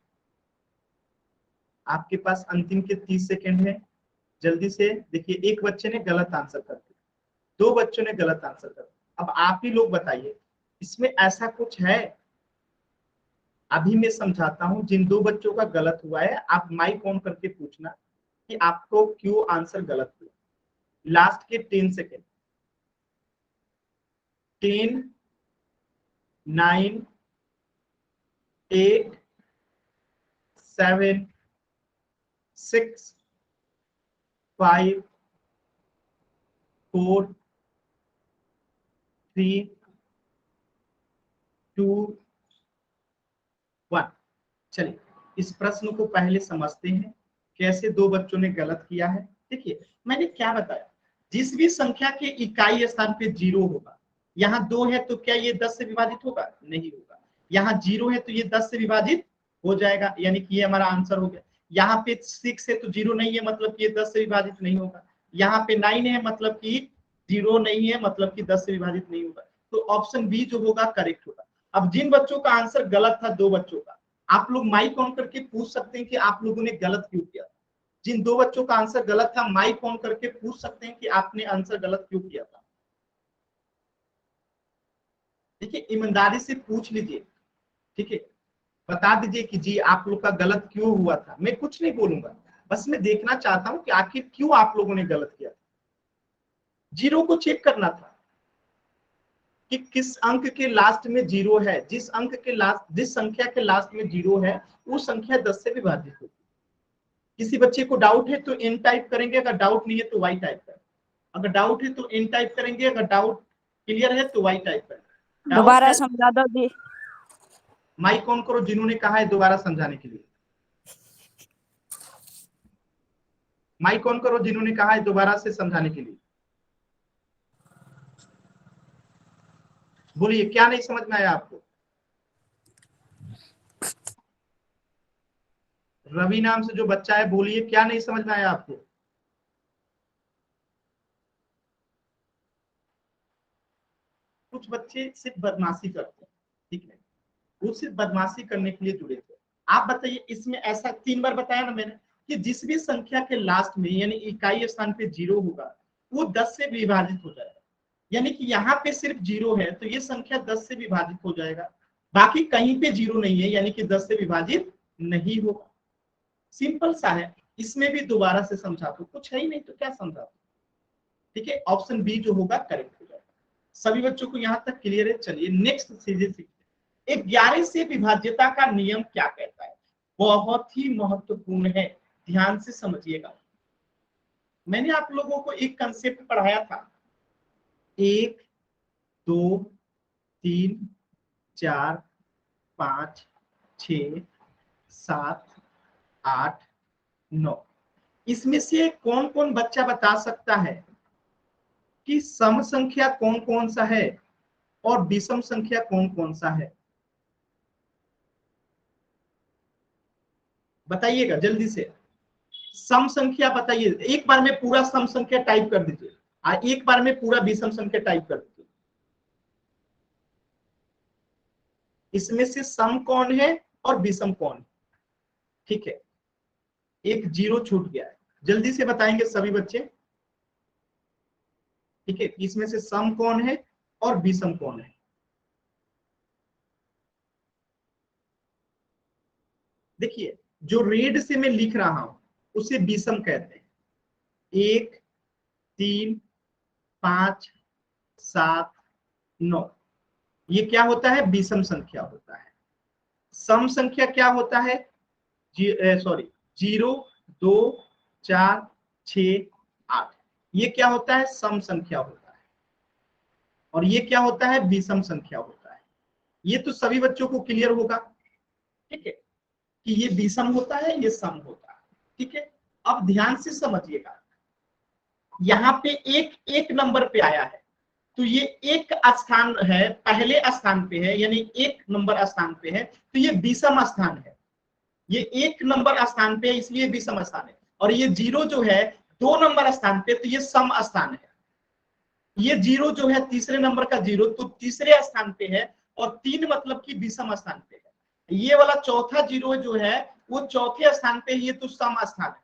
आपके पास अंतिम के 30 सेकंड है, जल्दी से। देखिए एक बच्चे ने गलत आंसर कर दिया, 2 बच्चों ने गलत आंसर कर दिया। अब आप ही लोग बताइए इसमें ऐसा कुछ है। अभी मैं समझाता हूं, जिन 2 बच्चों का गलत हुआ है आप माइक ऑन करके पूछना कि आपको क्यों आंसर गलत हुआ। लास्ट के 10 सेकेंड, 10 9 8 7 6 5 4 3 2 1। चलिए इस प्रश्न को पहले समझते हैं, कैसे 2 बच्चों ने गलत किया है। देखिए मैंने क्या बताया, जिस भी संख्या के इकाई स्थान पे 0 होगा, यहाँ 2 है तो क्या ये 10 से विभाजित होगा, नहीं होगा। यहाँ 0 है तो ये 10 से विभाजित हो जाएगा, यानी कि ये हमारा आंसर हो गया। यहाँ पे 6 है तो 0 नहीं है, मतलब कि ये 10 से विभाजित नहीं होगा। यहाँ पे 9 है मतलब कि 0 नहीं है, मतलब कि 10 से विभाजित नहीं होगा। तो ऑप्शन बी जो होगा करेक्ट होगा। अब जिन बच्चों का आंसर गलत था 2 बच्चों का, आप लोग माइक ऑन करके पूछ सकते हैं कि आप लोगों ने गलत क्यों किया। जिन 2 बच्चों का आंसर गलत था माइक ऑन करके पूछ सकते हैं कि आपने आंसर गलत क्यों किया था। देखिए ईमानदारी से पूछ लीजिए, ठीक है, बता दीजिए कि जी आप लोग का गलत क्यों हुआ था। मैं कुछ नहीं बोलूंगा, बस मैं देखना चाहता हूं कि आखिर क्यों आप लोगों ने गलत किया था। 0 को चेक करना था कि किस अंक के लास्ट में 0 है। जिस अंक के लास्ट, जिस संख्या के लास्ट में 0 है वो संख्या 10 से विभाजित होगी। किसी बच्चे को डाउट है तो एन टाइप करेंगे, अगर डाउट नहीं है तो वाई टाइप करेंगे। अगर डाउट है तो एन टाइप करेंगे, अगर डाउट क्लियर है तो वाई टाइप करेंगे। दोबारा समझा दो जी। माइक ऑन करो जिन्होंने कहा है दोबारा समझाने के लिए। माइक ऑन करो जिन्होंने कहा है दोबारा से समझाने के लिए। बोलिए क्या नहीं समझ में आया आपको। रवि नाम से जो बच्चा है बोलिए क्या नहीं समझ में आया आपको। कुछ बच्चे सिर्फ बदमाशी करते हैं, ठीक है, वो सिर्फ बदमाशी करने के लिए जुड़े थे। आप बताइए इसमें ऐसा 3 बार बताया ना मैंने कि जिस भी संख्या के लास्ट में यानी इकाई स्थान पे 0 होगा वो 10 से विभाजित हो जाएगा। यानी कि यहाँ पे सिर्फ 0 है तो ये संख्या 10 से विभाजित हो जाएगा, बाकी कहीं पे 0 नहीं है यानी कि 10 से विभाजित नहीं होगा। सिंपल सा है, इसमें भी दोबारा से समझा दो, कुछ है ही नहीं तो क्या समझा दो। ठीक है, ऑप्शन बी जो होगा करेक्ट हो जाएगा। सभी बच्चों को यहाँ तक क्लियर है? चलिए नेक्स्ट चीजें सीखते हैं। 11 से विभाज्यता का नियम क्या कहता है? बहुत ही महत्वपूर्ण है, ध्यान से समझिएगा। मैंने आप लोगों को एक कंसेप्ट पढ़ाया था, 1 2 3 4 5 6 7 8 9। इसमें से कौन कौन बच्चा बता सकता है कि सम संख्या कौन कौन सा है और विषम संख्या कौन कौन सा है? बताइएगा जल्दी से। सम संख्या बताइए, एक बार में पूरा सम संख्या टाइप कर दीजिए, एक बार में पूरा विषम संख्या टाइप कर दीजिए। इसमें से सम कौन है और विषम कौन है? ठीक है, एक 0 छूट गया है, जल्दी से बताएंगे सभी बच्चे। ठीक है, इसमें से सम कौन है और विषम कौन है? देखिए, जो रेड से मैं लिख रहा हूं उसे विषम कहते हैं। 1 3 5 7 9, ये क्या होता है? विषम संख्या होता है। सम संख्या क्या होता है? 0 2 4 6 8, ये क्या होता है? सम संख्या होता है। और ये क्या होता है? विषम संख्या होता है। ये तो सभी बच्चों को क्लियर होगा, ठीक है, कि ये विषम होता है, ये सम होता है। ठीक है, अब ध्यान से समझिएगा, यहाँ पे एक एक नंबर पे आया है, तो ये एक स्थान है, पहले स्थान पे है, यानी एक नंबर स्थान पे है, तो ये विषम स्थान है। ये एक नंबर स्थान पे है, इसलिए विषम स्थान है। और ये 0 जो है 2 नंबर स्थान पे, तो ये सम स्थान है। ये 0 जो है तीसरे नंबर का 0, तो तीसरे स्थान पे है, और 3 मतलब कि विषम स्थान पे है। ये वाला चौथा 0 जो है वो चौथे स्थान पे, ये तो सम स्थान है।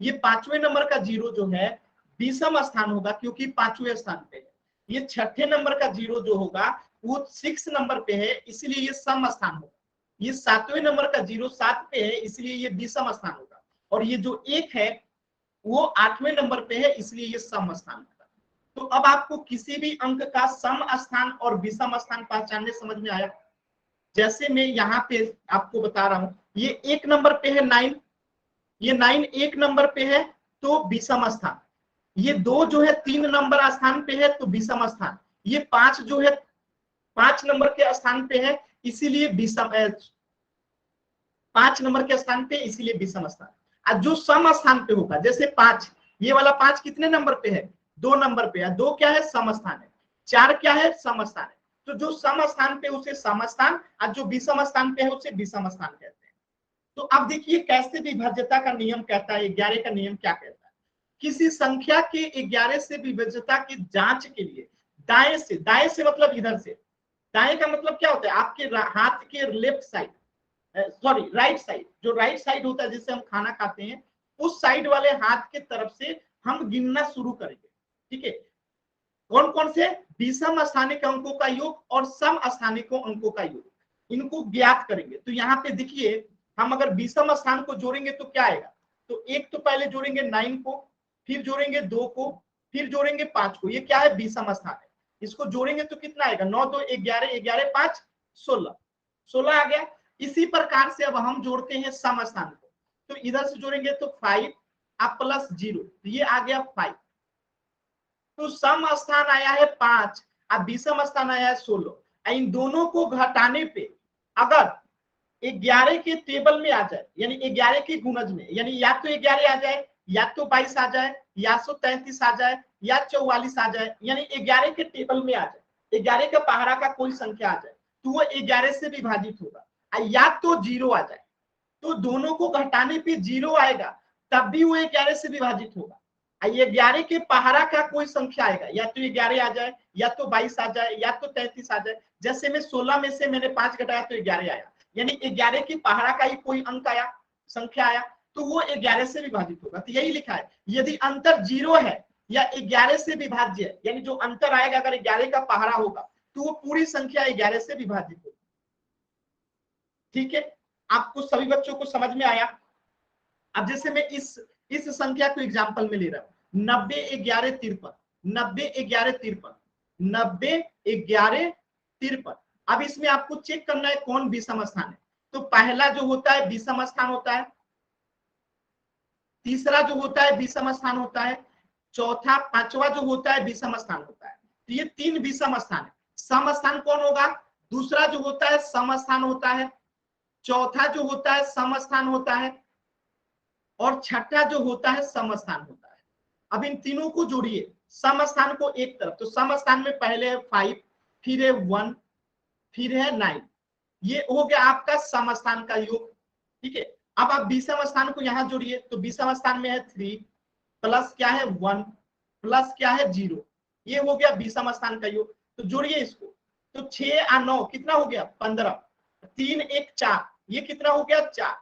ये 5वें नंबर का 0 जो है विषम स्थान होगा, क्योंकि 5वें स्थान पे है। ये 6ठे नंबर का 0 जो होगा वो 6 नंबर पे है, इसलिए ये सम स्थान होगा। ये 7वें नंबर का 0 7 पे है, इसलिए ये विषम स्थान होगा। और ये जो 1 है वो 8वें नंबर पे है, इसलिए ये सम स्थान होगा। तो अब आपको किसी भी अंक का सम स्थान और विषम स्थान पहचानने समझ में आया? जैसे मैं यहाँ पे आपको बता रहा हूं, ये 1 नंबर पे है 9, ये 9 1 नंबर पे है तो विषम स्थान। ये 2 जो है 3 नंबर स्थान पे है तो विषम स्थान। ये 5 जो है 5 नंबर के स्थान पे है, इसीलिए विषम, 5 नंबर के स्थान पे, इसीलिए विषम स्थान। और जो सम स्थान पे होगा, जैसे 5, ये वाला 5 कितने नंबर पे है? 2 नंबर पे है। 2 क्या है? सम स्थान है। 4 क्या है? सम स्थान है। तो जो सम स्थान पे उसे सम स्थान, और जो विषम स्थान पे है उसे विषम स्थान कहते हैं। तो अब देखिए कैसे विभाज्यता का नियम कहता है, 11 का नियम क्या कहता है? किसी संख्या के 11 से विभाज्यता की जांच के लिए दाएं से मतलब इधर से, दाएं का मतलब क्या होता है? आपके हाथ के left side, sorry right side, जो राइट साइड होता है जिससे हम खाना खाते हैं, उस साइड वाले हाथ के तरफ से हम गिनना शुरू करेंगे। ठीक है, कौन कौन से? विषम स्थानिक अंकों का योग और सम स्थानिक अंकों का योग, इनको ज्ञात करेंगे। तो यहाँ पे देखिए, हम अगर विषम स्थान को जोड़ेंगे तो क्या आएगा? तो एक तो पहले जोड़ेंगे 9 को, फिर जोड़ेंगे 2 को, फिर जोड़ेंगे 5 को। ये क्या है? विषम स्थान है। इसको जोड़ेंगे तो कितना आएगा? 9 2 11, 11 5 16, 16 आ गया। इसी प्रकार से अब हम जोड़ते हैं सम स्थान को, तो इधर से जोड़ेंगे तो 5 अब प्लस 0, तो ये आ गया 5। तो सम स्थान आया है 5 और विषम स्थान आया है 16। इन दोनों को घटाने पे अगर 11 के टेबल में आ जाए, यानी 11 के गुणज में, यानी या तो 11 आ जाए, या तो 22 आ जाए, या तो 33 आ जाए, या 44 आ जाए, यानी 11 के टेबल में आ जाए, 11 का पहाड़ा का कोई संख्या आ जाए, तो वो 11 से विभाजित होगा। या तो 0 आ जाए, तो दोनों को घटाने पे 0 आएगा, तब भी वो 11 से विभाजित होगा। 11 के पहाड़ा का कोई संख्या आएगा, या तो 11 आ जाए, या तो 22 आ जाए, या तो 33 आ जाए। जैसे में 16 में से मैंने 5 घटाया तो 11 आया, यानी 11 की पहाड़ा का ही कोई अंक आया, संख्या आया, तो वो 11 से विभाजित होगा। तो यही लिखा है, यदि अंतर 0 है या 11 से विभाज्य है, यानी जो अंतर आएगा अगर 11 का पहाड़ा होगा तो वो पूरी संख्या 11 से विभाजित होगी। ठीक है, आपको सभी बच्चों को समझ में आया? अब जैसे मैं इस संख्या को एग्जांपल में ले रहा हूं, 90 11 53, 90 11 53, 90, 11, 53। अब इसमें आपको चेक करना है कौन विषम स्थान है। तो पहला जो होता है विषम स्थान होता है, तीसरा जो होता है विषम स्थान होता है, चौथा पांचवा जो होता है विषम स्थान होता है। तो ये 3 विषम स्थान है। सम स्थान कौन होगा? दूसरा जो होता है सम स्थान होता है, चौथा जो होता है सम स्थान होता है, और छठा जो होता है सम स्थान होता है। अब इन तीनों को जोड़िए, सम स्थान को एक तरफ, तो सम स्थान में पहले है 5, फिर है 1, फिर है 9। ये हो गया आपका सम स्थान का योग। ठीक है, अब आप विषम स्थान को यहां जोड़िए, तो विषम स्थान में है 3 प्लस क्या है 1 प्लस क्या है 0। ये हो गया विषम स्थान का योग। तो जोड़िए इसको, तो 6 और 9 कितना हो गया 15, 3 1 4, ये कितना हो गया 4।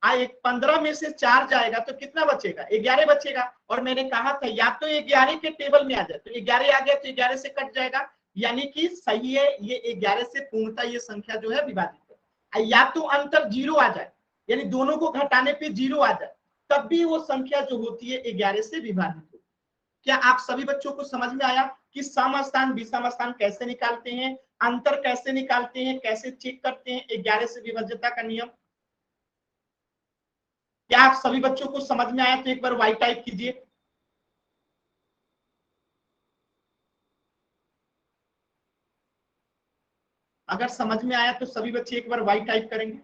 एक 15 में से 4 जाएगा तो कितना बचेगा 11 बचेगा। और मैंने कहा था या तो 11 के टेबल में आ जाए, तो 11 आ गया तो 11 से कट जाएगा, यानी कि सही है, ये 11 से पूर्णतः ये संख्या जो है विभाजित है। या तो अंतर 0 आ जाए, यानी दोनों को घटाने पे 0 आ जाए, तब भी वो संख्या जो होती है 11 से विभाजित होती है। क्या आप सभी बच्चों को समझ में आया कि सम स्थान विषम स्थान कैसे निकालते हैं, अंतर कैसे निकालते हैं, कैसे चेक करते हैं 11 से विभाज्यता का नियम? क्या आप सभी बच्चों को समझ में आया? तो एक बार वाई टाइप कीजिए। अगर समझ में आया तो सभी बच्चे एक बार वाई टाइप करेंगे।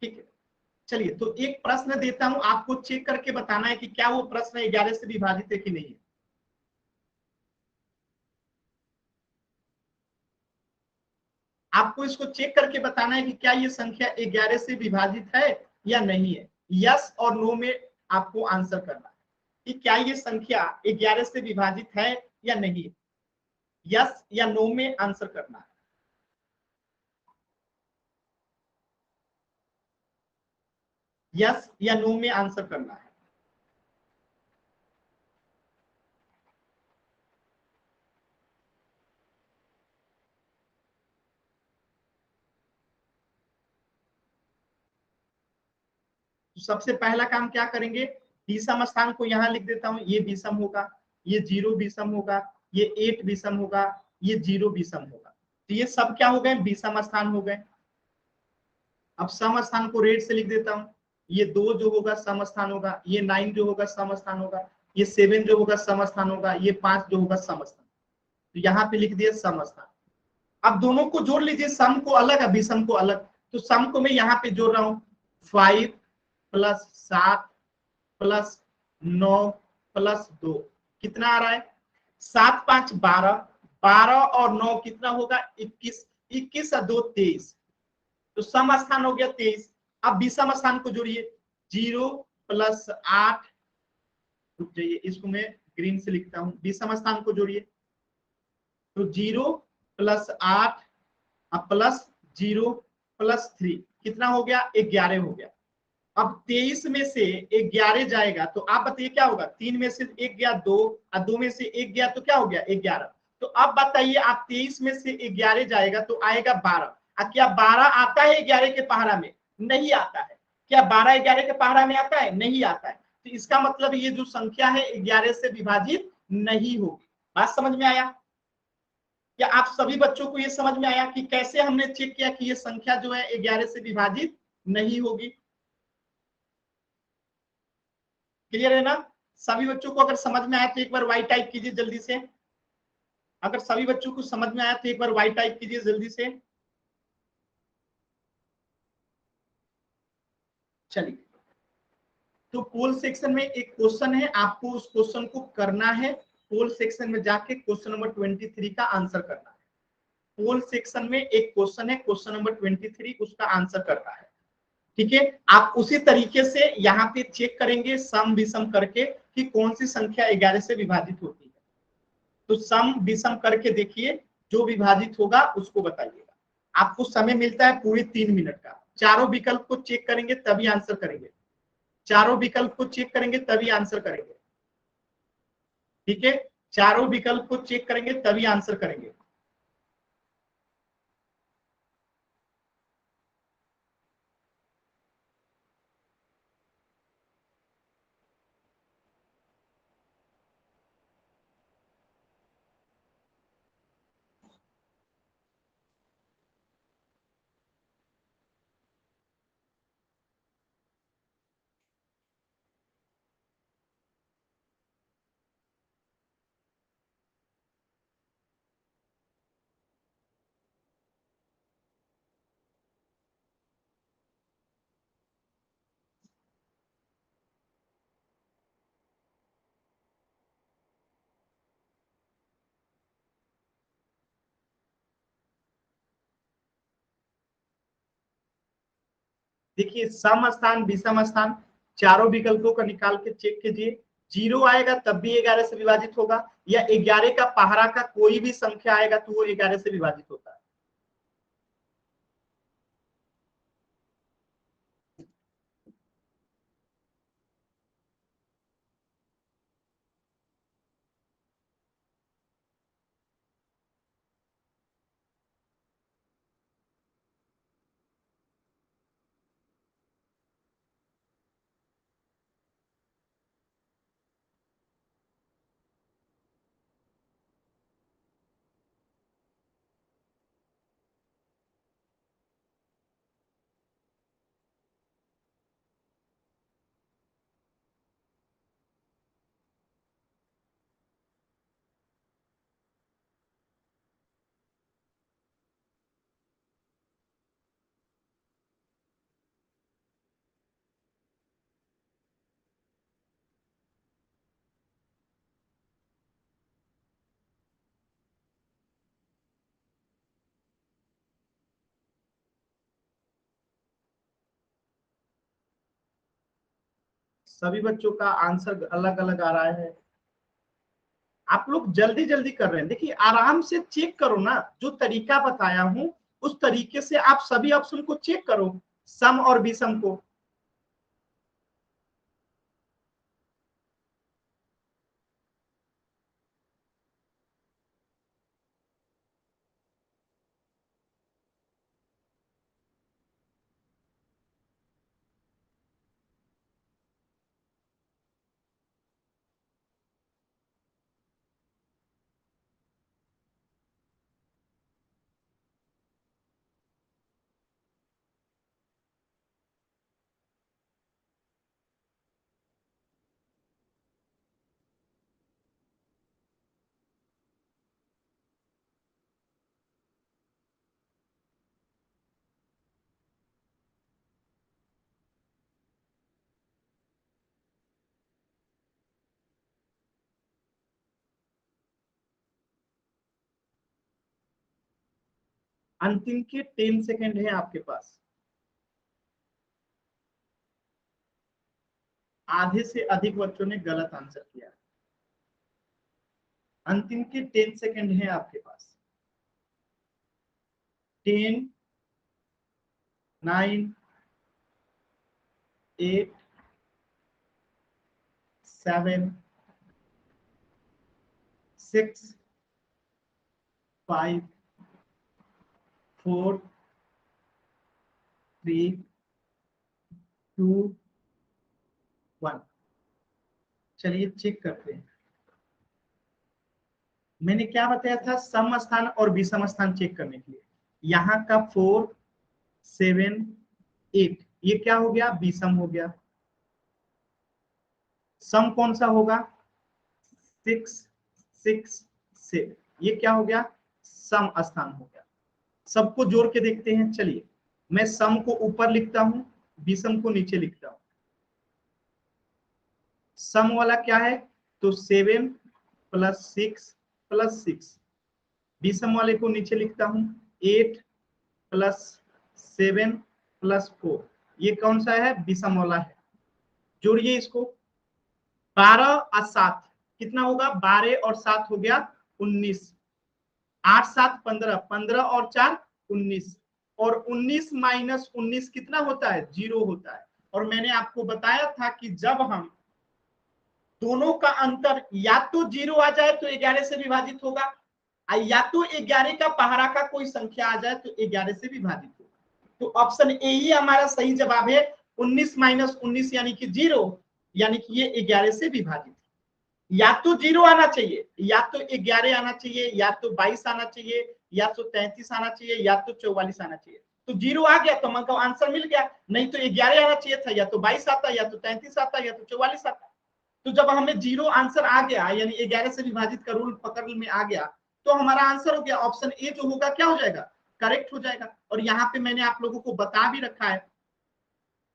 ठीक है, चलिए तो एक प्रश्न देता हूं, आपको चेक करके बताना है कि क्या वो प्रश्न 11 से विभाजित है कि नहीं है। आपको इसको चेक करके बताना है कि क्या ये संख्या 11 से विभाजित है या नहीं है। यस और नो में आपको आंसर करना है कि क्या ये संख्या 11 से विभाजित है या नहीं है। यस या नो में आंसर करना है। यस या नो में आंसर करना है। तो सबसे पहला काम क्या करेंगे, विषम स्थान को यहां लिख देता हूं, ये विषम होगा, ये 0 विषम होगा, ये 8 विषम होगा, ये 0 विषम होगा। तो ये सब क्या हो गए विषम स्थान हो गए। अब सम स्थान को रेड से लिख देता हूं, ये 2 जो होगा सम स्थान होगा, ये 9 जो होगा सम स्थान होगा, ये 7 जो होगा सम स्थान होगा, ये 5 जो होगा सम स्थान। तो यहाँ पे लिख दिया सम स्थान। अब दोनों को जोड़ लीजिए, सम को अलग है विषम को अलग। तो सम को मैं यहाँ पे जोड़ रहा हूँ, 5 प्लस 7 प्लस 9 प्लस 2 कितना आ रहा है 7 5 12, 12 और 9 कितना होगा 21, 21 और 2 23। तो सम स्थान हो गया 23। अब विषम स्थान को जोड़िए, 0 प्लस 8, रुक जाइए इसको मैं ग्रीन से लिखता हूँ, विषम स्थान को जोड़िए, तो 0 प्लस 8 प्लस 0 प्लस 3 कितना हो गया 11 हो गया। अब 23 में से 11 जाएगा तो आप बताइए क्या होगा, 3 में से 1 गया 2 और 2 में से 1 गया तो क्या हो गया 11। तो अब बताइए आप 23 में से 11 जाएगा तो आएगा 12। क्या 12 आता है 11 के पहाड़ा में? नहीं आता है। क्या 12 11 के पहाड़ा में आता है? नहीं आता है। तो इसका मतलब ये जो संख्या है 11 से विभाजित नहीं होगी। बात समझ में आया? क्या आप सभी बच्चों को ये समझ में आया कि कैसे हमने चेक किया कि ये संख्या जो है 11 से विभाजित नहीं होगी? क्लियर है ना? सभी बच्चों को अगर समझ में आया तो एक बार वाई टाइप कीजिए जल्दी से। अगर सभी बच्चों को समझ में आया तो एक बार वाई टाइप कीजिए जल्दी से। चलिए, तो पोल सेक्शन में एक क्वेश्चन है, आपको उस क्वेश्चन को करना है। पोल सेक्शन में जाके क्वेश्चन नंबर 23 का आंसर करना है। पोल सेक्शन में एक क्वेश्चन है, क्वेश्चन नंबर 23, उसका आंसर करना है। ठीक है, आप उसी तरीके से यहाँ पे चेक करेंगे सम विषम करके कि कौन सी संख्या 11 से विभाजित होती है। तो सम विषम करके देखिए, जो विभाजित होगा उसको बताइएगा। आपको समय मिलता है पूरे 3 मिनट का। चारों विकल्प को चेक करेंगे तभी आंसर करेंगे, चारों विकल्प को चेक करेंगे तभी आंसर करेंगे। ठीक है, चारों विकल्प को चेक करेंगे तभी आंसर करेंगे। देखिए सम स्थान विषम स्थान चारों विकल्पों का निकाल के चेक कीजिए, 0 आएगा तब भी 11 से विभाजित होगा, या 11 का पहाड़ा का कोई भी संख्या आएगा तो वो 11 से विभाजित होता है। सभी बच्चों का आंसर अलग अलग आ रहा है, आप लोग जल्दी जल्दी कर रहे हैं। देखिए आराम से चेक करो ना, जो तरीका बताया हूं उस तरीके से आप सभी ऑप्शन को चेक करो, सम और विषम को। अंतिम के 10 सेकंड है आपके पास, आधे से अधिक बच्चों ने गलत आंसर किया। अंतिम के 10 सेकंड है आपके पास। 10, 9, 8, 7, 6, 5, 4, 3, 2, 1। चलिए चेक करते हैं। मैंने क्या बताया था, सम स्थान और विषम स्थान चेक करने के लिए। यहाँ का 4, 7, 8 ये क्या हो गया, विषम हो गया। सम कौन सा होगा, 6, 6, 7 ये क्या हो गया, सम स्थान हो गया। सबको जोड़ के देखते हैं। चलिए मैं सम को ऊपर लिखता हूं, विषम को नीचे लिखता हूं। सम वाला क्या है, तो 7 + 6 + 6। विषम वाले को नीचे लिखता हूं, 8 + 7 + 4। ये कौन सा है, विषम वाला है। जोड़िए इसको, 12 और 7 कितना होगा, 12 और 7 हो गया 19। 8, 7, 15, 15 और 4 19, और 19 - 19 कितना होता है, 0 होता है। और मैंने आपको बताया था कि जब हम दोनों का अंतर या तो 0 आ जाए तो 11 से विभाजित होगा, या तो 11 का पहाड़ा का कोई संख्या आ जाए तो 11 से विभाजित होगा। तो ऑप्शन ए ही हमारा सही जवाब है। 19 - 19 यानी कि 0, यानी कि ये 11 से विभाजित। या तो 0 आना चाहिए, या तो 11 आना चाहिए, या तो 22 आना चाहिए, या तो 33 आना चाहिए, या तो 44 आना चाहिए। तो 0 आ गया तो हमको आंसर मिल गया। नहीं तो 11 आना चाहिए था, या तो 22 आता, या तो 33 आता, या तो 44 आता। तो जब हमें 0 आंसर आ गया, यानी 11 से विभाजित का रूल पकड़ में आ गया, तो हमारा आंसर हो गया ऑप्शन ए जो होगा क्या हो जाएगा, करेक्ट हो जाएगा। और यहाँ पे मैंने आप लोगों को बता भी रखा है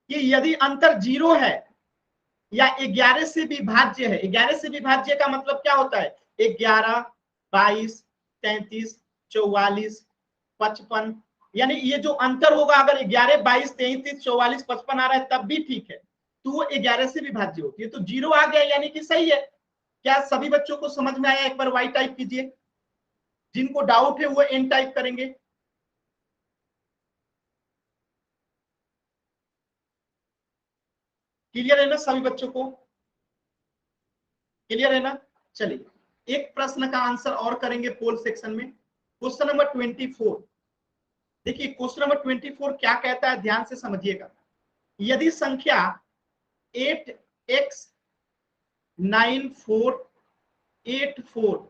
कि यदि अंतर 0 है या 11 से विभाज्य है, 11 से विभाज्य का मतलब क्या होता है, 11, 22, 33, 44, 55, यानी ये जो अंतर होगा, अगर 11, 22, 23, 30, 44, 55 आ रहा है तब भी ठीक है, तो वो 11 से विभाज्य होती है। तो 0 आ गया यानी कि सही है। क्या सभी बच्चों को समझ में आया? एक बार वाई टाइप कीजिए, जिनको डाउट है वो एन टाइप करेंगे। क्लियर है ना सभी बच्चों को? क्लियर है ना? चलिए एक प्रश्न का आंसर और करेंगे पोल सेक्शन में। Question number 24। देखिए क्वेश्चन नंबर 24 क्या कहता है, ध्यान से समझिएगा। यदि संख्या 8x9484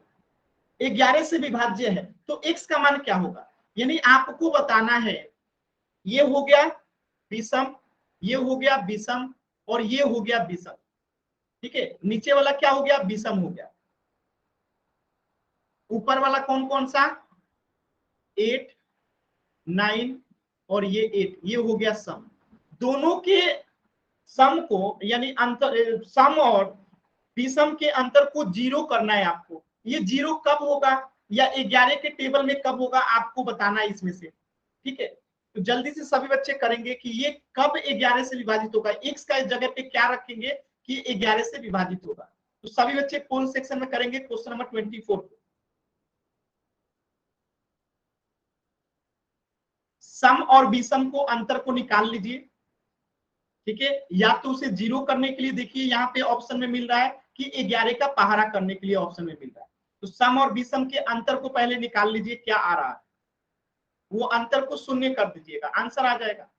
11 से विभाज्य है तो x का मान क्या होगा? यानी आपको बताना है, ये हो गया विषम, ये हो गया विषम, और ये हो गया विषम। ठीक है, नीचे वाला क्या हो गया? विषम हो गया। ऊपर वाला कौन कौन सा? 8, 9 और ये 8, ये हो गया सम। दोनों के सम को, यानी अंतर, सम और विषम के अंतर को 0 करना है आपको। ये 0 कब होगा या 11 के टेबल में कब होगा, आपको बताना है इसमें से। ठीक है, तो जल्दी से सभी बच्चे करेंगे कि ये कब 11 से विभाजित होगा। x का इस जगह पे क्या रखेंगे कि 11 से विभाजित होगा। तो सभी बच्चे पोल सेक्शन में करेंगे क्वेश्चन नंबर 24 को। सम और विषम को अंतर को निकाल लीजिए। ठीक है, या तो उसे 0 करने के लिए देखिए यहाँ पे ऑप्शन में मिल रहा है कि 11 का पहाड़ा करने के लिए ऑप्शन में मिल रहा है। तो सम और विषम के अंतर को पहले निकाल लीजिए, क्या आ रहा है वो अंतर को शून्य कर दीजिएगा, आंसर आ जाएगा।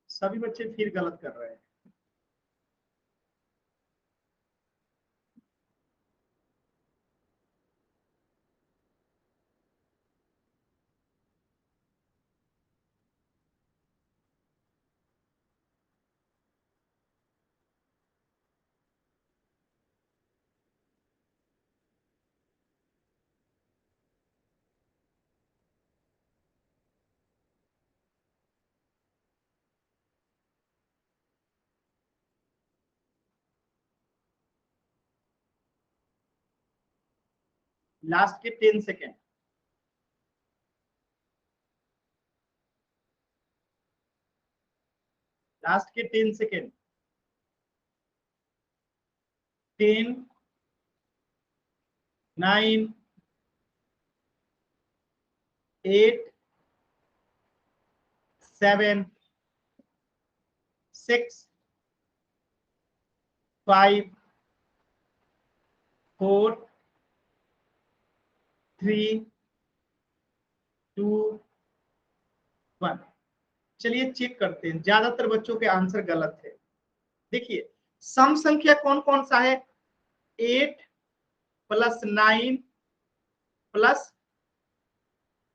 सभी बच्चे फिर गलत कर रहे हैं। लास्ट के 10 सेकेंड, लास्ट के 10 सेकेंड। 10, 9, 8, 7, 6, 5, 4, 3, 2, 1। चलिए चेक करते हैं, ज्यादातर बच्चों के आंसर गलत है। देखिए सम संख्या कौन कौन सा है? 8 + 9 +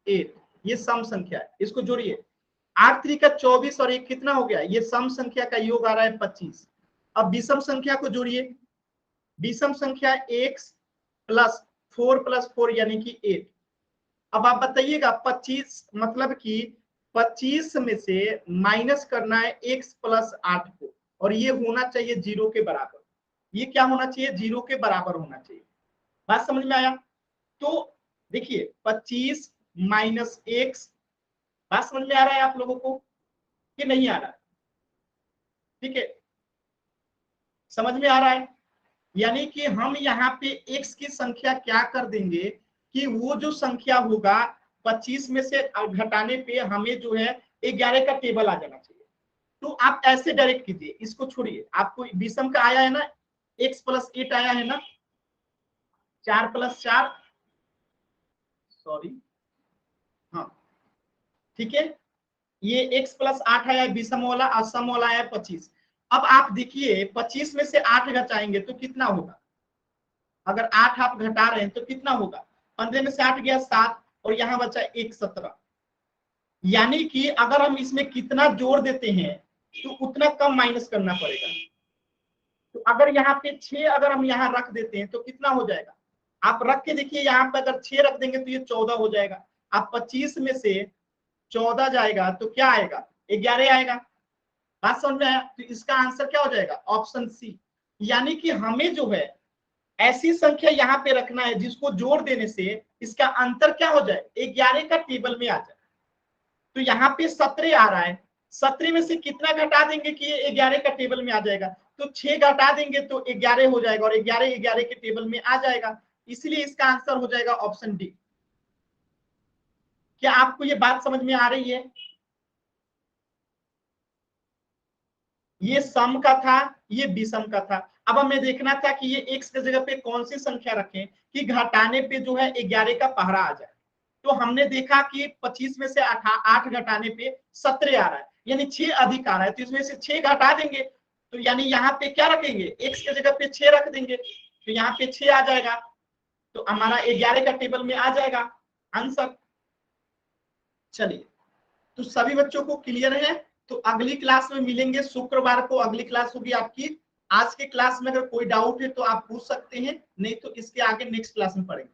8, ये सम संख्या है, इसको जोड़िए। 8 3 का 24 और 1 कितना हो गया? ये सम संख्या का योग आ रहा है 25। अब विषम संख्या को जोड़िए। विषम संख्या x + 4 + 4 यानी कि 8। अब आप बताइएगा 25 मतलब कि 25 में से माइनस करना है x + 8 को, और ये होना चाहिए 0 के बराबर। ये क्या होना चाहिए? 0 के बराबर होना चाहिए। बात समझ में आया? तो देखिए 25 - x, बात समझ में आ रहा है आप लोगों को कि नहीं आ रहा है? ठीक है, समझ में आ रहा है? यानी कि हम यहाँ पे x की संख्या क्या कर देंगे कि वो जो संख्या होगा 25 में से घटाने पे हमें जो है 11 का टेबल आ जाना चाहिए। तो आप ऐसे डायरेक्ट कीजिए, इसको छोड़िए। आपको विषम का आया है ना, x + 8 आया है ना, 4 + 4, सॉरी, हाँ ठीक है, ये x + 8 आया विषम वाला, और सम वाला आया 25। अब आप देखिए 25 में से 8 घटाएंगे तो कितना होगा, अगर 8 आप घटा रहे हैं तो कितना होगा, 15 में से 8 गया 7 और यहाँ बचा 1 17। यानी कि अगर हम इसमें कितना जोड़ देते हैं तो उतना कम माइनस करना पड़ेगा। तो अगर यहाँ पे 6 अगर हम यहाँ रख देते हैं तो कितना हो जाएगा, आप रख के देखिए, यहाँ पे अगर 6 रख देंगे तो ये 14 हो जाएगा। आप 25 में से 14 जाएगा तो क्या आएगा, 11 आएगा। बात समझ में आया? तो इसका आंसर क्या हो जाएगा, ऑप्शन सी। यानी कि हमें जो है ऐसी संख्या यहाँ पे रखना है जिसको जोड़ देने से इसका अंतर क्या हो जाए, 11 का टेबल में आ जाए। तो यहाँ पे 17 आ रहा है, 17 में से कितना घटा देंगे कि ये 11 का टेबल में आ जाएगा, तो 6 घटा देंगे तो 11 हो जाएगा और 11 11 के टेबल में आ जाएगा। इसलिए इसका आंसर हो जाएगा ऑप्शन डी। क्या आपको ये बात समझ में आ रही है? ये सम का था, ये विषम का था। अब हमें देखना था कि ये x की जगह पे कौन सी संख्या रखें कि घटाने पे जो है 11 का पहरा आ जाए। तो हमने देखा कि 25 में से 8 घटाने पे 17 आ रहा है, यानी 6 अधिक आ रहा है, तो इसमें से 6 घटा देंगे तो यानी यहाँ पे क्या रखेंगे, x की जगह पे 6 रख देंगे तो यहाँ पे 6 आ जाएगा, तो हमारा 11 का टेबल में आ जाएगा आंसर। चलिए, तो सभी बच्चों को क्लियर है? तो अगली क्लास में मिलेंगे, शुक्रवार को अगली क्लास होगी आपकी। आज के क्लास में अगर कोई डाउट है तो आप पूछ सकते हैं, नहीं तो इसके आगे नेक्स्ट क्लास में पढ़ेंगे।